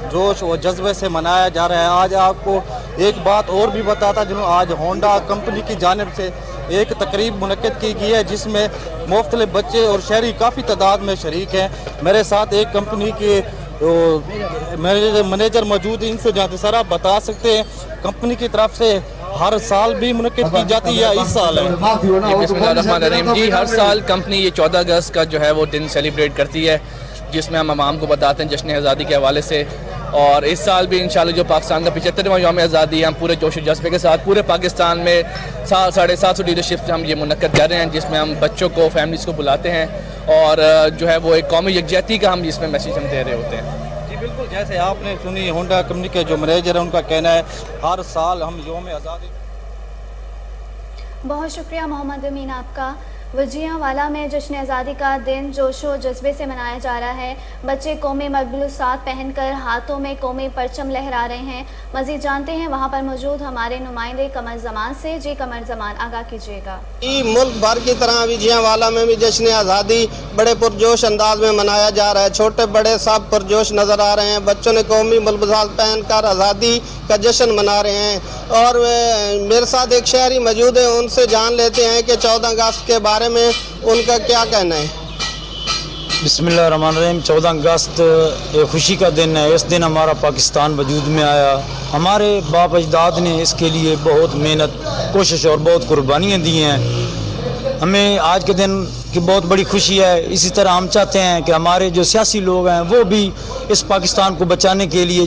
जोश और जज्बे से मनाया जा रहा है। आज आपको एक बात और भी बताता चलूँ, आज होंडा कंपनी की जानिब से एक तकरीब मुनक्किद की गई है जिसमें मुख्तलिफ बच्चे और शहरी काफ़ी तादाद में शरीक हैं। मेरे साथ एक कंपनी के मैनेजर मौजूद हैं, इनसे जानते सर आप बता सकते हैं कंपनी की तरफ से हर साल भी मुनक्किद की जाती है, इस साल है? बिस्मिल्लाहिर्रहमानिर्रहीम। जी, हर साल कंपनी ये 14 अगस्त का जो है वो दिन सेलिब्रेट करती है जिसमें हम आवाम को बताते हैं जश्न आज़ादी के हवाले से اور اس سال بھی انشاءاللہ جو پاکستان کا 75واں یوم آزادی ہے، ہم پورے جوش و جذبے کے ساتھ پورے پاکستان میں 750 ڈیلرشپ سے ہم یہ منعقد کر رہے ہیں، جس میں ہم بچوں کو، فیملیز کو بلاتے ہیں اور جو ہے وہ ایک قومی یکجہتی کا ہم اس میں میسیج ہم دے رہے ہوتے ہیں۔ جی بالکل، جیسے آپ نے سنی ہونڈا کمپنی کے جو مینیجر ہیں ان کا کہنا ہے ہر سال ہم یوم آزادی۔ بہت شکریہ محمد امین آپ کا۔ وجیاں والا میں جشن آزادی کا دن جوش و جذبے سے منایا جا رہا ہے۔ بچے قومی ملبوسات پہن کر ہاتھوں میں قومی پرچم لہرا رہے ہیں۔ مزید جانتے ہیں وہاں پر موجود ہمارے نمائندے قمر زمان سے۔ جی قمر زمان، آگاہ کیجیے گا۔ ملک بھر کی طرح وجیاں والا میں بھی جشن آزادی بڑے پرجوش انداز میں منایا جا رہا ہے۔ چھوٹے بڑے سب پرجوش نظر آ رہے ہیں۔ بچوں نے قومی ملبوسات پہن کر آزادی کا جشن منا رہے ہیں، اور میرے ساتھ ایک شہری موجود ہیں، ان سے جان لیتے ہیں کہ 14 اگست کے بارے میں ان کا کیا کہنا ہے۔ بسم اللہ الرحمن الرحیم۔ 14 اگست ایک خوشی کا دن ہے۔ اس دن ہمارا پاکستان وجود میں آیا۔ ہمارے باپ اجداد نے اس کے لیے بہت محنت، کوشش اور بہت قربانیاں دی ہیں۔ ہمیں آج کے دن کی بہت بڑی خوشی ہے۔ اسی طرح ہم چاہتے ہیں کہ ہمارے جو سیاسی لوگ ہیں وہ بھی اس پاکستان کو بچانے کے لیے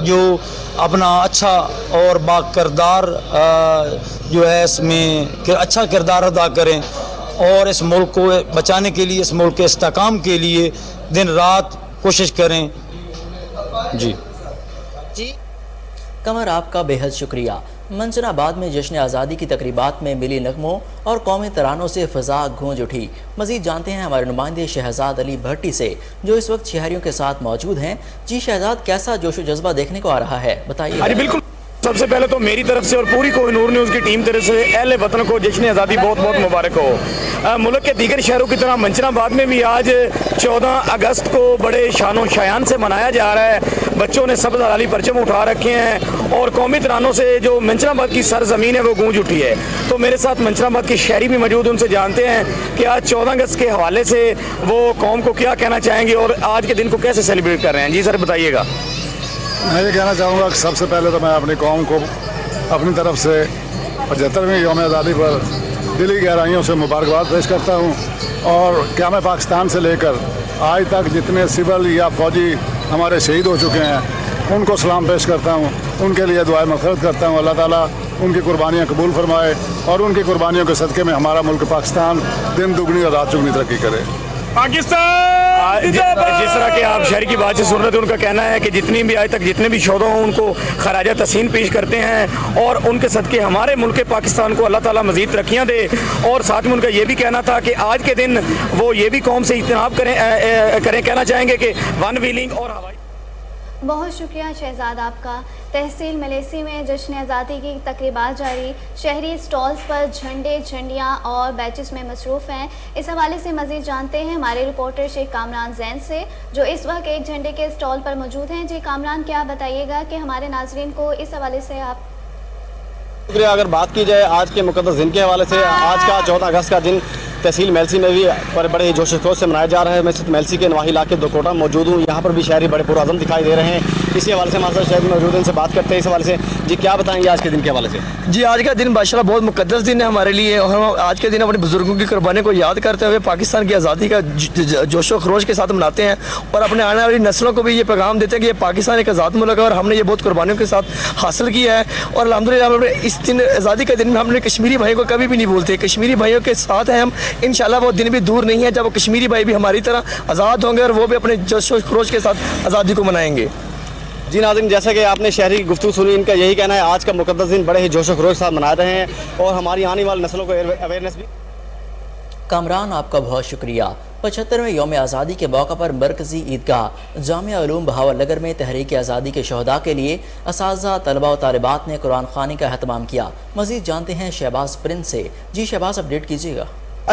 جو اپنا اچھا اور با کردار جو ہے اس میں اچھا کردار ادا کریں، اور اس ملک کو بچانے کے لیے، اس ملک کے استحکام کے لیے دن رات کوشش کریں۔ جی قمر، آپ کا بے حد شکریہ۔ منچن آباد میں جشن آزادی کی تقریبات میں ملی نغموں اور قومی ترانوں سے فضا گونج اٹھی۔ مزید جانتے ہیں ہمارے نمائندے شہزاد علی بھٹی سے، جو اس وقت شہریوں کے ساتھ موجود ہیں۔ جی شہزاد، کیسا جوش و جذبہ دیکھنے کو آ رہا ہے، بتائیے۔ بالکل، سب سے پہلے تو میری طرف سے اور پوری کوہ نور نیوز کی ٹیم طرف سے اہل وطن کو جشن آزادی بہت بہت مبارک ہو۔ ملک کے دیگر شہروں کی طرح منچن آباد میں بھی آج 14 اگست کو بڑے شان و شایان سے منایا جا رہا ہے۔ بچوں نے سبز ہلالی پرچم اٹھا رکھے ہیں اور قومی ترانوں سے جو منچن آباد کی سرزمین ہے وہ گونج اٹھی ہے۔ تو میرے ساتھ منچن آباد کے شہری بھی موجود، ان سے جانتے ہیں کہ آج 14 اگست کے حوالے سے وہ قوم کو کیا کہنا چاہیں گے اور آج کے دن کو کیسے سیلیبریٹ کر رہے ہیں۔ جی سر، بتائیے گا۔ میں یہ کہنا چاہوں گا کہ سب سے پہلے تو میں اپنی قوم کو اپنی طرف سے 75ویں یوم آزادی پر دلی گہرائیوں سے مبارکباد پیش کرتا ہوں، اور قیام پاکستان سے لے کر آج تک جتنے سول یا فوجی ہمارے شہید ہو چکے ہیں ان کو سلام پیش کرتا ہوں، ان کے لیے دعائیں مغفرت کرتا ہوں۔ اللہ تعالیٰ ان کی قربانیاں قبول فرمائے اور ان کی قربانیوں کے صدقے میں ہمارا ملک پاکستان دن دگنی اور رات چگنی ترقی کرے۔ پاکستان جس طرح کہ آپ شہری کی بات سے سن رہے تھے، ان کا کہنا ہے کہ جتنی بھی آج تک جتنے بھی شہداء ہوں ان کو خراج تحسین پیش کرتے ہیں، اور ان کے صدقے ہمارے ملک پاکستان کو اللہ تعالیٰ مزید ترقیاں دے۔ اور ساتھ میں ان کا یہ بھی کہنا تھا کہ آج کے دن وہ یہ بھی قوم سے اجتناب کریں کہنا چاہیں گے کہ ون ویلنگ اور ہوائی۔ بہت شکریہ شہزاد آپ کا۔ تحصیل ملیسی میں جشن آزادی کی تقریبات جاری، شہری سٹالز پر جھنڈے، جھنڈیاں اور بیچز میں مصروف ہیں۔ اس حوالے سے مزید جانتے ہیں ہمارے رپورٹر شیخ کامران زین سے، جو اس وقت ایک جھنڈے کے سٹال پر موجود ہیں۔ جی کامران، کیا بتائیے گا کہ ہمارے ناظرین کو اس حوالے سے آپ۔ شکریہ۔ اگر بات کی جائے آج کے مقدس دن کے حوالے سے، آج کا 14 اگست کا دن تحصیل میلسی میں بھی بڑے جوش و خروش سے منایا جا رہا ہے۔ میں صرف میلسی کے نواحی علاقے دو کوٹا موجود ہوں، یہاں پر بھی شہری بڑے پرعزم دکھائی دے رہے ہیں۔ اسی حوالے سے ہمارے ساتھ شہری موجود ہیں، ان سے بات کرتے ہیں اس حوالے سے۔ جی کیا بتائیں گے آج کے دن کے حوالے سے؟ جی آج کا دن ماشاءاللہ بہت مقدس دن ہے ہمارے لیے، اور ہم آج کے دن اپنے بزرگوں کی قربانی کو یاد کرتے ہوئے پاکستان کی آزادی کا جوش و خروش کے ساتھ مناتے ہیں، اور اپنے آنے والی نسلوں کو بھی یہ پیغام دیتے ہیں کہ یہ پاکستان ایک آزاد ملک ہے اور ہم نے یہ بہت قربانیوں کے ساتھ حاصل کیا ہے۔ اور الحمدللہ ہم اس دن آزادی کے دن میں ہم نے کشمیری بھائیوں کو کبھی بھی نہیں بھولتے، کشمیری بھائیوں کے ساتھ ہیں ہم۔ انشاءاللہ وہ دن بھی دور نہیں ہے جب وہ کشمیری بھائی بھی ہماری طرح آزاد ہوں گے اور وہ بھی اپنے جوش و خروش کے ساتھ آزادی کو منائیں گے۔ جی ناظرین، جیسا کہ آپ نے شہری کی گفتگو سنی، ان کا یہی کہنا ہے آج کا مقدس دن بڑے ہی جوش و خروش کے ساتھ منا رہے ہیں اور ہماری آنے والی نسلوں کو اویئرنیس بھی۔ کامران، آپ کا بہت شکریہ۔ 75ویں یوم آزادی کے موقع پر مرکزی عیدگاہ جامعہ علوم بہاول نگر میں تحریک آزادی کے شہداء کے لیے اساتذہ، طلبہ و طالبات نے قرآن خوانی کا اہتمام کیا۔ مزید جانتے ہیں شہباز پرنس سے۔ جی شہباز، اپڈیٹ کیجیے گا۔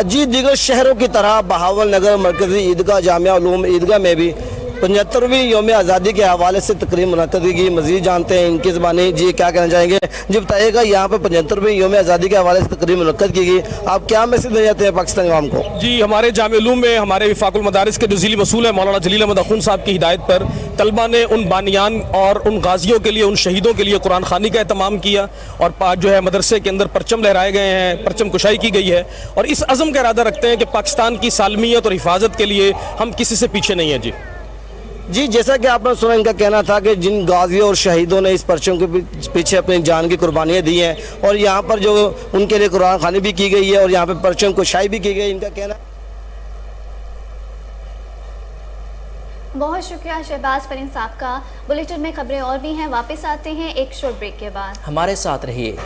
جی دیگر شہروں کی طرح بہاول نگر مرکزی عیدگاہ جامعہ علوم عیدگاہ میں بھی 75ویں یوم آزادی کے حوالے سے تقریب منعقد کی گئی۔ مزید جانتے ہیں ان کی زبانی۔ جی کیا کہنا چاہیں گے؟ جی بتائیے گا، یہاں پر 75ویں یوم آزادی کے حوالے سے تقریب منعقد کی گئی، آپ کیا میسج دے جاتے ہیں پاکستانی عوام کو؟ جی ہمارے جامعہ علوم میں ہمارے وفاق المدارس کے جو ذیلی مسئول ہیں مولانا جلیل احمد اخون صاحب کی ہدایت پر طلبہ نے ان بانیان اور ان غازیوں کے لیے، ان شہیدوں کے لیے قرآن خوانی کا اہتمام کیا، اور جو ہے مدرسے کے اندر پرچم لہرائے گئے ہیں، پرچم کشائی کی گئی ہے، اور اس عزم کا ارادہ رکھتے ہیں کہ پاکستان کی سالمیت اور حفاظت کے لیے ہم کسی سے پیچھے نہیں ہیں۔ جی जी, जैसा कि आपने सुना, इनका कहना था कि जिन गाजियों और शहीदों ने इस परचम के पीछे अपनी जान की कुर्बानियाँ दी हैं और यहाँ पर जो उनके लिए कुरान खानी भी की गई है और यहाँ पर परचम कुशाई भी की गई, इनका कहना। बहुत शुक्रिया शहबाज फरीन साहब का। बुलेटिन में खबरें और भी हैं, वापस आते हैं एक शॉर्ट ब्रेक के बाद। हमारे साथ रहिए।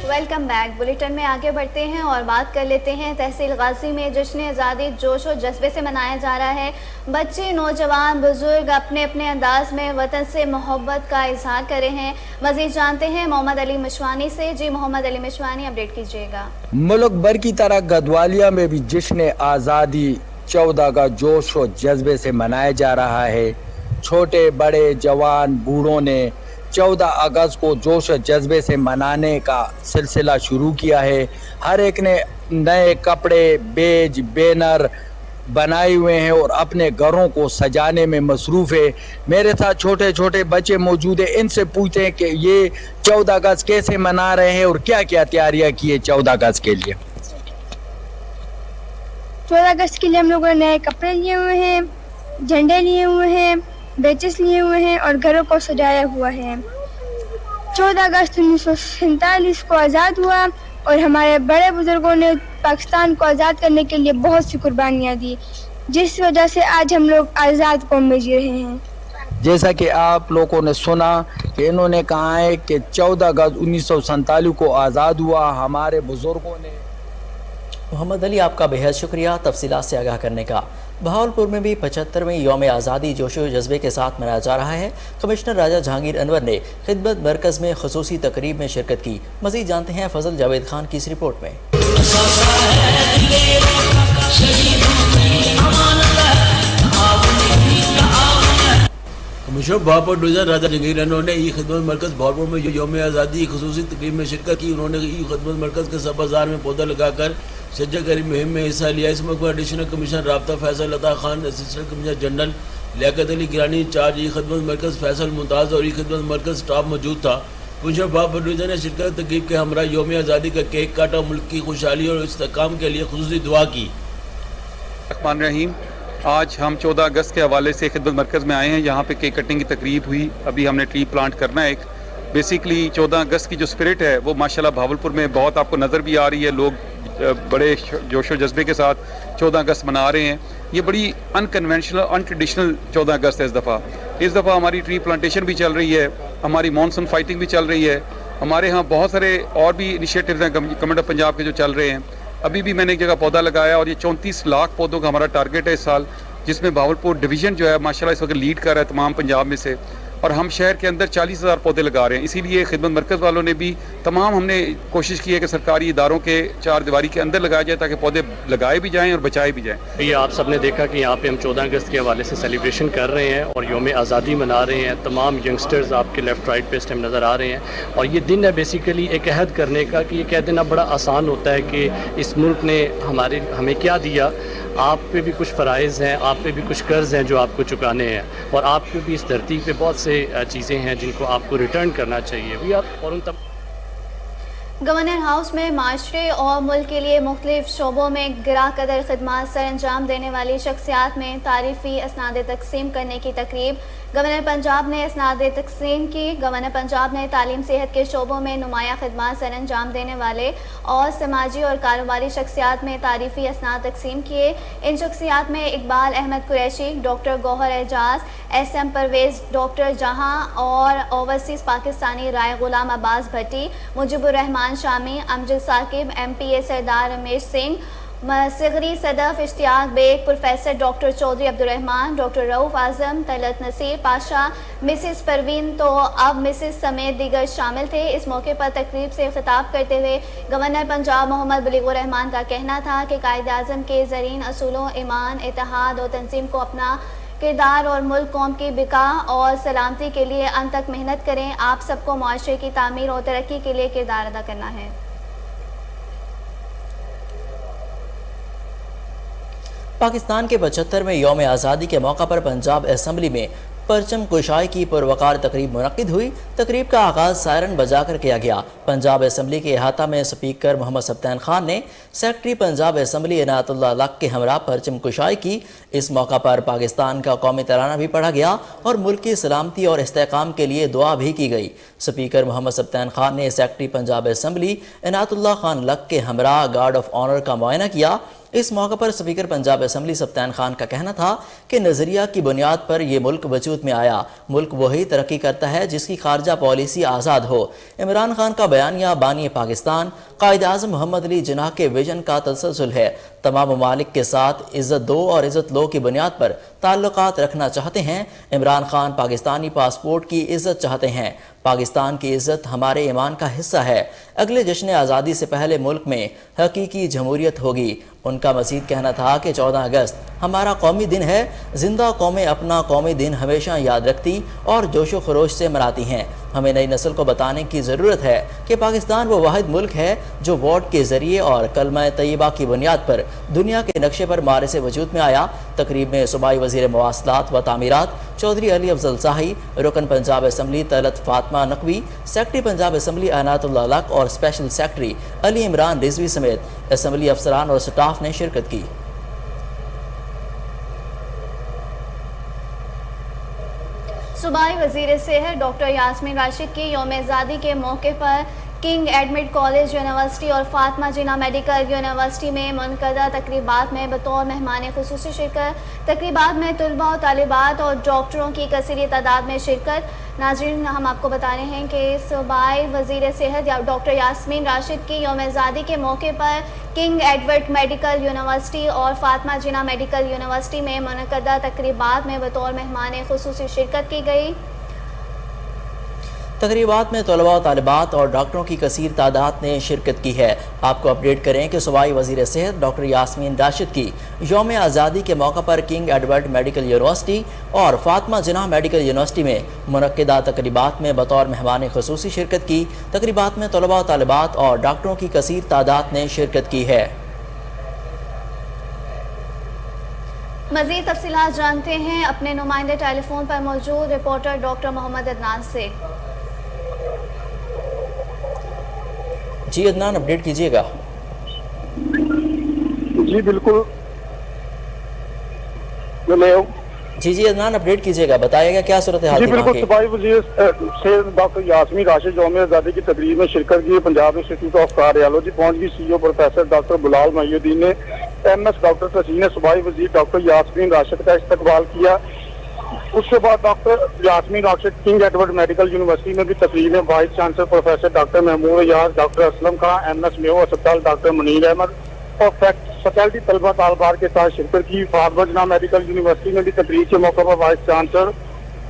Welcome back. बुलेटिन में आगे बढ़ते हैं और बात कर लेते हैं तहसील गाजी में जश्न आज़ादी जोश और जज्बे से मनाया जा रहा है। बच्चे, नौजवान, बुजुर्ग अपने अपने अंदाज में वतन से मोहब्बत का इजहार कर रहे हैं। मज़ीद जानते हैं मोहम्मद अली मिशवानी से। जी मोहम्मद अली मिशवानी, अपडेट कीजिएगा। मुल्क भर की तरह गदवालिया में भी जश्न आज़ादी 14 का जोश और जज्बे से मनाया जा रहा है। छोटे बड़े जवान बूढ़ों ने 14 अगस्त को जोश और जज्बे से मनाने का सिलसिला शुरू किया है। हर एक ने नए कपड़े, बेज, बैनर बनाए हुए हैं और अपने घरों को सजाने में मसरूफ़ है। मेरे साथ छोटे छोटे बच्चे मौजूद हैं, इनसे पूछते हैं कि ये 14 अगस्त कैसे मना रहे हैं और क्या क्या तैयारियां की है 14 अगस्त के लिए। 14 अगस्त के लिए हम लोगों ने नए कपड़े लिए हुए हैं, झंडे लिए हुए हैं, बेचेस लिए हुए हैं और घरों को सजाया हुआ है। 14 अगस्त 1947 को आज़ाद हुआ और हमारे बड़े बुजुर्गों ने पाकिस्तान को आज़ाद करने के लिए बहुत सी कुर्बानियाँ दी, जिस वजह से आज हम लोग आज़ाद कौम में जी रहे हैं। जैसा कि आप लोगों ने सुना कि इन्होंने कहा है कि 14 अगस्त 1947 को आज़ाद हुआ। हमारे बुजुर्गों ने। मोहम्मद अली, आपका बेहद शुक्रिया तफसीलात से आगाह करने का। बहावलपुर में भी 75वें यौम आज़ादी जोश व जज्बे के साथ मनाया जा रहा है। कमिश्नर राजा जहांगीर अनवर ने खिदमत मरकज़ में खसूसी तकरीब में शिरकत की। मज़ीद जानते हैं फजल जावेद खान की इस रिपोर्ट में। कमिश्नर बहावलपुर डिवीज़न राजा जहांगीर अनवर ने ई खिदमत मरकज़ बहावलपुर में यौम आज़ादी खसूसी तकरीब में शिरकत की। उन्होंने ई खिदमत मरकज़ के सब बाजार में पौधा लगाकर सज्जा करी मुहिम में हिस्सा लिया। इस मौके पर एडिशनल कमिश्नर राब्ता Faisal Ata Khan, assistant commissioner general Liaquat Ali Girani, incharge ई खिदमत मरकज़ फैसल मुमताज़ और ई खिदमत मरकज़ स्टाफ मौजूद था। कमिश्नर बहावलपुर डिवीज़न ने शिरकत तकरीब के हमरा यौम आज़ादी का केक काटा, मुल्क की खुशहाली और इस्तेहकाम के लिए खुसूसी दुआ की। रहमान रहीम, आज हम 14 अगस्त के हवाले से खिदमत मरकज़ में आए हैं। यहाँ पे केक कटिंग की तकरीब हुई। अभी हमने ट्री प्लांट करना है। एक बेसिकली 14 अगस्त की जो स्पिरिट है वो माशाल्लाह बहावलपुर में बहुत आपको नज़र भी आ रही है। लोग बड़े जोश और जज्बे के साथ 14 अगस्त मना रहे हैं। ये बड़ी अनकन्वेंशनल, अनट्रेडिशनल 14 अगस्त है। इस दफ़ा हमारी ट्री प्लांटेशन भी चल रही है, हमारी मॉनसून फाइटिंग भी चल रही है। हमारे यहाँ बहुत सारे और भी इनिशिएटिव्स हैं गवर्नमेंट ऑफ पंजाब के जो चल रहे हैं। अभी भी मैंने एक जगह पौधा लगाया और ये 34 लाख पौधों का हमारा टारगेट है इस साल, जिसमें बहावलपुर डिवीज़न जो है माशाल्लाह इस वक्त लीड कर रहा है तमाम पंजाब में से। और हम शहर के अंदर 40,000 पौधे लगा रहे हैं। इसीलिए खिदमत मरकज़ वालों ने भी तमाम हमने कोशिश की है कि सरकारी इदारों के चार दीवारी के अंदर लगाया जाए ताकि पौधे लगाए भी जाएं और बचाए भी जाएं। ये आप सब ने देखा कि यहाँ पे हम 14 अगस्त के हवाले से सेलिब्रेशन कर रहे हैं और यौम आज़ादी मना रहे हैं। तमाम यंगस्टर्स आपके लेफ़्ट राइट पे इस टाइम नज़र आ रहे हैं और ये दिन है बेसिकली एक अहद करने का कि ये कह देना बड़ा आसान होता है कि इस मुल्क ने हमें क्या दिया। आप पे भी कुछ फ़राइज़ हैं, आप पे भी कुछ कर्ज़ हैं जो आपको चुकाने हैं और आप पे भी इस धरती पे बहुत से चीज़ें हैं जिनको आपको रिटर्न करना चाहिए। और गवर्नर हाउस में माशरे और मुल्क के लिए मुख्तलिफ शोबों में गिरा कदर खदमात सर अंजाम देने वाली शख्सियात में तारीफ़ी असनाद तकसीम करने की तकरीब। गवर्नर पंजाब ने असनाद तकसीम की। गवर्नर पंजाब ने तालीम सेहत के शोबों में नुमाया खदमात सर अंजाम देने वाले और समाजी और कारोबारी शख्सियात में तारीफ़ी असनाद तकसीम किए। इन शख्सियात में Iqbal Ahmed Qureshi, doctor Gohar Ejaz, SM Pervez, doctor Jahan और ओवरसीज़ पाकिस्तानी राय गुलाम अब्बास भट्टी, मुजीबुर रहमान शामी, अमजद साकिब, MPA सरदार रमेश सिंह, सिगरी Sadaf Ishtiaq Baig, professor doctor Chaudhry Abdurrahman, doctor Rauf Azam, Talat Naseer Pasha, Mrs Parveen तो अब मिसिस समेत दीगर शामिल थे। इस मौके पर तकरीब से खिताब करते हुए गवर्नर पंजाब मोहम्मद बलीगुर रहमान का कहना था कि कायद आज़म के ज़रीन असूलों, ईमान, इत्तेहाद और तंजीम को अपना किरदार और मुल्क कौम की बिका और सलामती के लिए अंत तक मेहनत करें। आप सबको मुआशरे की तामीर और तरक्की के लिए किरदार अदा करना है। पाकिस्तान के 75वें यौम आज़ादी के मौका पर पंजाब असम्बली में परचम कुशाई की पुरवकार तकरीब मुनक्किद हुई। तकरीब का आगाज़ सायरन बजाकर किया गया। पंजाब असम्बली के अहाता में स्पीकर मोहम्मद सब्तान खान ने secretary Punjab assembly Inayatullah luck के हमरा परचम कुशाई की। इस मौका पर पाकिस्तान का कौमी तराना भी पढ़ा गया और मुल्क की सलामती और इस्तेहकाम के लिए दुआ भी की गई। स्पीकर मोहम्मद सब्तान खान ने secretary Punjab assembly Inayatullah Khan luck के हमरा गार्ड ऑफ ऑनर का मुआयना किया। इस मौके पर स्पीकर पंजाब असम्बली सब्तान खान का कहना था कि नज़रिया की बुनियाद पर यह मुल्क वजूद में आया। मुल्क वही तरक्की करता है जिसकी खारजा पॉलिसी आज़ाद हो। इमरान खान का बयानिया बानी पाकिस्तान कायद आज़म मोहम्मद अली जिन्नाह के विजन का तसलसल है। तमाम ममालिक के साथ इज़्ज़त दो और इज़्ज़त लो की बुनियाद पर ताल्लुकात रखना चाहते हैं। इमरान खान पाकिस्तानी पासपोर्ट की इज़्ज़त चाहते हैं। पाकिस्तान की इज़्ज़त हमारे ईमान का हिस्सा है। अगले जश्न आज़ादी से पहले मुल्क में हकीकी जमहूरियत होगी। उनका मज़ीद कहना था कि 14 अगस्त हमारा कौमी दिन है। जिंदा कौमें अपना कौमी दिन हमेशा याद रखती और जोशो खरोश से मनाती हैं। हमें नई नस्ल को बताने की ज़रूरत है कि पाकिस्तान वो वाहिद मुल्क है जो वोट के ज़रिए और कलमा तय्यबा की बुनियाद पर दुनिया के नक्शे पर मारे से वजूद में आया। तकरीब में सूबाई वज़ीर मवासलात व तामीरात चौधरी अली अफजल शाही, रुकन Punjab assembly Talat Fatima Naqvi, secretary Punjab assembly Inayatullah luck और special secretary Ali Imran Rizvi समेत असम्बली अफसरान और स्टाफ ने शिरकत की। सूबाई वज़ीर सेहत डॉक्टर यास्मीन राशिद की यौम आज़ादी के मौके पर किंग एडमिड कॉलेज यूनिवर्सिटी और फातिमा जिन्ना मेडिकल यूनिवर्सिटी में मुनक़दा तकरीबात में बतौर मेहमान खुसूसी शिरकत। तकरीबात में तलबा और तालिबात और डॉक्टरों की कसीर तादाद में शिरकत। नाज़रीन, हम आपको बता रहे हैं कि सूबाई वज़ीर सेहत डॉक्टर यास्मीन राशिद की यौम आज़ादी के मौके पर किंग एडवर्ड मेडिकल यूनिवर्सिटी और फातिमा जिन्ना मेडिकल यूनिवर्सिटी में मुनक़दा तकरीबात में बतौर मेहमान खुसूसी शिरकत की गई। तकरीबात में तलबा और तालिबात और डॉक्टरों की कसीर तादाद ने शिरकत की है। आपको अपडेट करें कि सूबाई वज़ीर सेहत डॉक्टर यास्मीन राशिद की यौम आज़ादी के मौका पर किंग एडवर्ड मेडिकल यूनिवर्सिटी और फातिमा जिन्ना मेडिकल यूनिवर्सिटी में मुनक़दा तकरीबात में बतौर मेहमान खुसूसी शिरकत की। तकरीबात में तलबा और तालिबात और डॉक्टरों की कसीर तादाद ने शिरकत की है। मज़ीद तफसीलात जानते हैं अपने नुमाइंदे टेलीफोन पर मौजूद रिपोर्टर डॉक्टर मोहम्मद अदनान से। जी अदनान, अपडेट कीजिएगा। जी बिल्कुल, जी अदनान, अपडेट कीजिएगा, बताइएगा क्या सूरत हाल जी बिल्कुल। सूबाई वज़ीर से डॉक्टर यास्मीन राशिद यौम आज़ादी की तकरीब में शिरकत की। पंजाब इंस्टीट्यूट ऑफ कार्डियोलॉजी पहुंच गई। CEO professor doctor Bilal Moinuddin ने MS डॉक्टर तसीन ने सूबाई वज़ीर डॉक्टर यास्मीन राशिद का इस्तकबाल किया। उसके बाद doctor Yasmeen Rashid king Edward medical university में भी तकरीब में vice chancellor professor doctor Mahmood यार, doctor Aslam Khan, MS Mayo अस्पताल डॉक्टर मुनीर अहमद और फैकल्टी तलबा तालबार के साथ शिरकत की। फातिमा जिन्ना मेडिकल यूनिवर्सिटी में भी तकरीब के मौके पर vice chancellor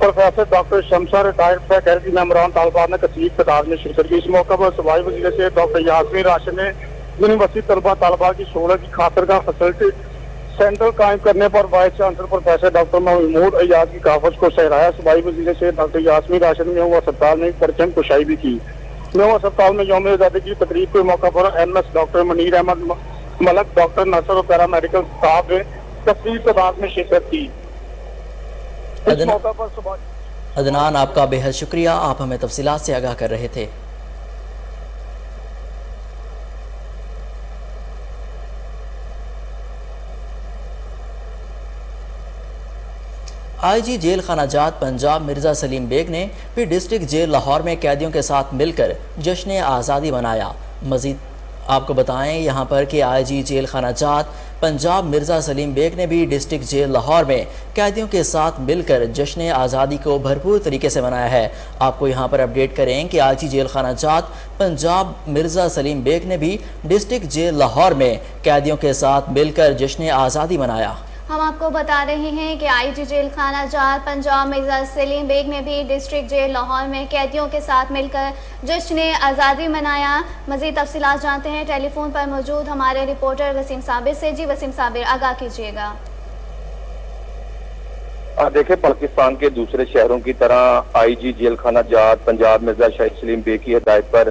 professor doctor Shamsa retired faculty मेंबरान तालबार ने कसीर तादाद में शिरकत की। इस मौके पर सूबाई वज़ीर से डॉक्टर यास्मीन राशिद ने यूनिवर्सिटी तलबा तालबार की शोहरत की खातिर का फैसिलिटी सेंटर कायम करने पर vice chancellor professor doctor Mahmood Ayaz की काफज को सहराया। सूबाई वज़ीर से डॉक्टर यास्मीन राशिद में अस्पताल में परचम कुशाई भी की। अस्पताल में यौम आज़ादी की तकरीब के मौका पर MS doctor Munir Ahmed Malik, doctor Nasr और पैरा मेडिकल स्टाफ ने तस्वीर तादाद में शिरकत की। इस मौका पर अदनान, आपका बेहद शुक्रिया, आप हमें तफसीलात से आगाह कर रहे थे। IG जेल खानाजात पंजाब मिर्ज़ा सलीम बेग ने भी डिस्ट्रिक्ट जेल लाहौर में कैदियों के साथ मिलकर जश्न आज़ादी मनाया। मज़ीद आपको बताएं यहाँ पर कि IG जेल खानाजात पंजाब मिर्ज़ा सलीम बेग ने भी डिस्ट्रिक्ट जेल लाहौर में कैदियों के साथ मिलकर जश्न आज़ादी को भरपूर तरीके से मनाया है। आपको यहाँ पर अपडेट करें कि IG जेल खानाजात पंजाब मिर्ज़ा सलीम बेग ने भी डिस्ट्रिक्ट जेल लाहौर में कैदियों के साथ मिलकर जश्न आज़ादी मनाया। हम आपको बता रहे हैं कि IG जेल खानाजात पंजाब मिर्ज़ा सलीम बेग ने भी डिस्ट्रिक्ट जेल लाहौर में कैदियों के साथ मिलकर जश्न आज़ादी मनाया। मज़ीद तफसीलात जानते हैं टेलीफोन पर मौजूद हमारे रिपोर्टर वसीम साबिर से। जी वसीम साबिर, आगाह कीजिएगा। देखें, पाकिस्तान के दूसरे शहरों की तरह आईजी जेल खाना जात पंजाब मिर्जा शाहिद सलीम बेग की हिदायत पर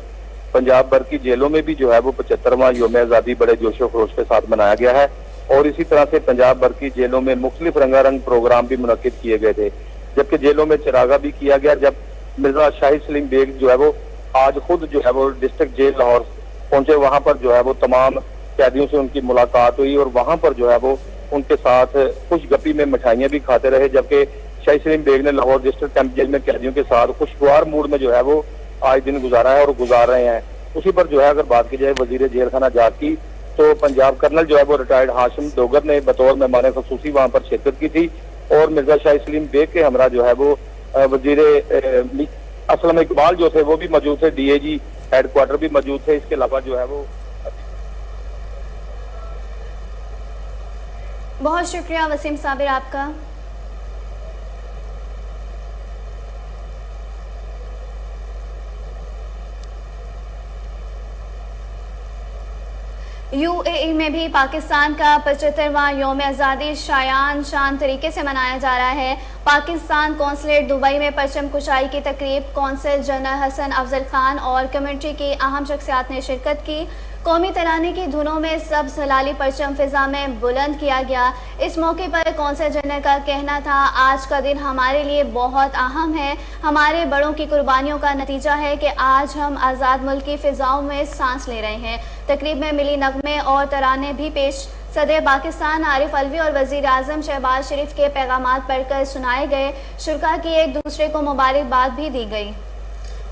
पंजाब भर की जेलों में भी जो है वो 75वां यौम आज़ादी बड़े जोशो खरोश के साथ मनाया गया है। और इसी तरह से पंजाब भर की जेलों में मुख्तलिफ रंगारंग प्रोग्राम भी मुनक्किद किए गए थे, जबकि जेलों में चिरागा भी किया गया। जब मिर्जा शाहिद सलीम बेग जो है वो आज खुद जो है वो डिस्ट्रिक्ट जेल लाहौर पहुंचे, वहां पर जो है वो तमाम कैदियों से उनकी मुलाकात हुई और वहां पर जो है वो उनके साथ खुशगपी में मिठाइयां भी खाते रहे। जबकि शाहिद सलीम बेग ने लाहौर डिस्ट्रिक्ट कैंप जेल में कैदियों के साथ खुशगवार मूड में जो है वो आज दिन गुजारा है और गुजार रहे हैं। उसी पर जो है अगर बात की जाए वजीर जेल खाना जात की, तो पंजाब कर्नल जो है वो रिटायर्ड हाशिम डोगर ने बतौर मेहमान खसूसी वहां पर शिरकत की थी और मिर्जा शाहिद सलीम बेग के हमरा जो है वो वजीर असलम इकबाल जो थे वो भी मौजूद थे, डीएजी हेडक्वार्टर भी मौजूद थे। इसके अलावा जो है वो बहुत शुक्रिया वसीम साबिर आपका। यूएई में भी पाकिस्तान का 75वां यौम आज़ादी शान तरीके से मनाया जा रहा है। पाकिस्तान कौंसलेट दुबई में परचम कुशाई की तकरीब कौंसल जनरल हसन अफजल खान और कम्युनिटी की अहम शख्सियात ने शिरकत की। कौमी तराने की धुनों में सब्ज़ हलाली परचम फिजा में बुलंद किया गया। इस मौके पर कौंसल जनरल का कहना था, आज का दिन हमारे लिए बहुत अहम है, हमारे बड़ों की कुर्बानियों का नतीजा है कि आज हम आज़ाद मुल्क की फिजाओं में सांस ले रहे हैं। तकरीब में मिली नगमे और तराने भी पेश सदर पाकिस्तान आरिफ अलवी और वज़ीर आज़म शहबाज शरीफ के पैगामात पढ़कर सुनाए गए। शुरका की एक दूसरे को मुबारकबाद भी दी गई।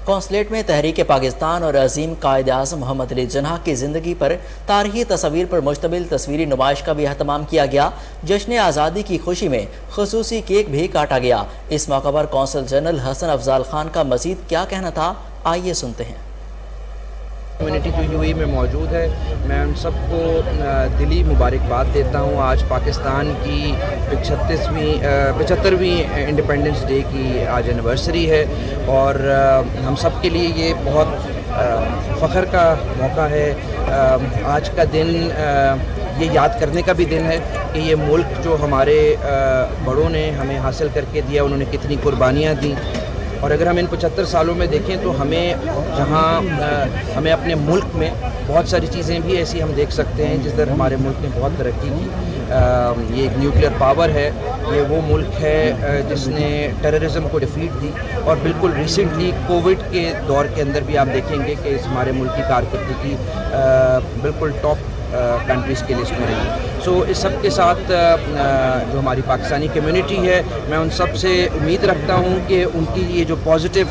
कौंसलेट में तहरीक पाकिस्तान और अजीम कायद आज़म मोहम्मद अली जिन्ना की ज़िंदगी पर तारीख़ी तस्वीर पर मुश्तमिल तस्वीरी नुमाइश का भी अहतमाम किया गया। जश्न आज़ादी की खुशी में खुसूसी केक भी काटा गया। इस मौका पर कौंसल जनरल हसन अफजल खान का मज़ीद क्या कहना था, आइए सुनते हैं। कम्युनिटी जो यूएई में मौजूद है, मैं उन सबको दिली मुबारकबाद देता हूँ। आज पाकिस्तान की 75वीं इंडिपेंडेंस डे की आज एनिवर्सरी है और हम सब के लिए ये बहुत फ़ख्र का मौका है। आज का दिन ये याद करने का भी दिन है कि ये मुल्क जो हमारे बड़ों ने हमें हासिल करके दिया, उन्होंने कितनी कुर्बानियाँ दी। और अगर हम इन 75 सालों में देखें तो हमें अपने मुल्क में बहुत सारी चीज़ें भी ऐसी हम देख सकते हैं जिस तरह हमारे मुल्क ने बहुत तरक्की की। ये एक न्यूक्लियर पावर है, ये वो मुल्क है जिसने टेररिज्म को डिफीट दी और बिल्कुल रिसेंटली कोविड के दौर के अंदर भी आप देखेंगे कि इस हमारे मुल्क की कारकर्दगी बिल्कुल टॉप कंट्रीज़ के लिस्ट में रही। सो इस सब के साथ जो हमारी पाकिस्तानी कम्युनिटी है, मैं उन सब से उम्मीद रखता हूँ कि उनकी ये जो पॉजिटिव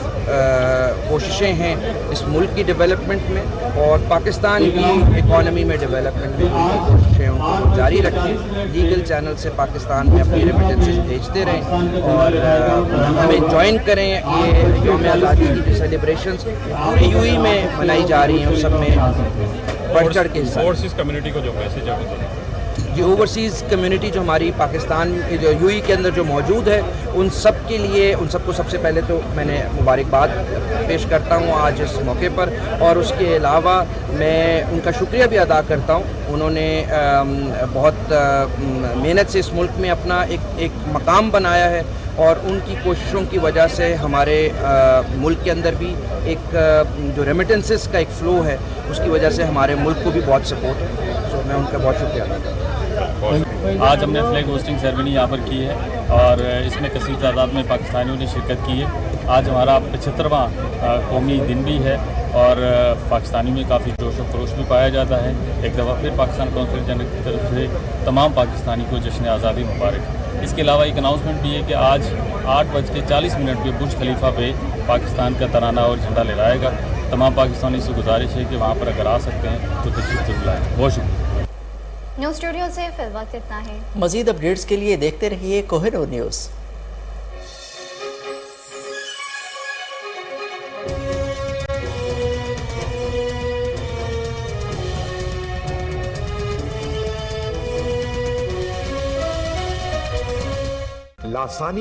कोशिशें हैं इस मुल्क की डेवलपमेंट में और पाकिस्तान की इकॉनमी में डेवलपमेंट में उनकी कोशिशें उनको जारी रखें। लीगल चैनल से पाकिस्तान में अपनी रेमिटेंसेस भेजते रहें और हमें ज्वाइन करें। ये यौम आज़ादी की जो सेलिब्रेशंस पूरे यूएई में मनाई जा रही हैं उस सब में बढ़ चढ़ के ओवरसीज़ कम्युनिटी को जो मैसेज है, ये ओवरसीज़ कम्युनिटी जो हमारी पाकिस्तान जो यूएई के अंदर जो मौजूद है, उन सब के लिए उन सबको सबसे पहले तो मैंने मुबारकबाद पेश करता हूँ आज इस मौके पर। और उसके अलावा मैं उनका शुक्रिया भी अदा करता हूँ। उन्होंने बहुत मेहनत से इस मुल्क में अपना एक मकाम बनाया है और उनकी कोशिशों की वजह से हमारे मुल्क के अंदर भी एक जो रेमिटेंसेस का एक फ़्लो है उसकी वजह से हमारे मुल्क को भी बहुत सपोर्ट है। तो मैं उनका बहुत शुक्रिया अदा करता हूँ। आज हमने फ्लैग होस्टिंग सेरेमनी यहाँ पर की है और इसमें कसीर तादाद में पाकिस्तानियों ने शिरकत की है। आज हमारा 75वां कौमी दिन भी है और पाकिस्तानी में काफ़ी जोश व खरोश भी पाया जाता है। एक दफ़ा फिर पाकिस्तान कौंसल जनरल की तरफ से तमाम पाकिस्तानी को जश्न आज़ादी मुबारक। इसके अलावा एक अनाउंसमेंट भी है कि आज 8:40 पे बुर्ज खलीफा पे पाकिस्तान का तराना और झंडा लहराएगा। तमाम पाकिस्तानी से गुजारिश है कि वहाँ पर अगर आ सकते हैं तो तशरीफ जरूर लाएं। बहुत शुक्रिया। न्यूज़ स्टूडियो से फिर वक्त इतना है। मज़ीद अपडेट्स के लिए देखते रहिए कोहिनूर न्यूज़। लासानी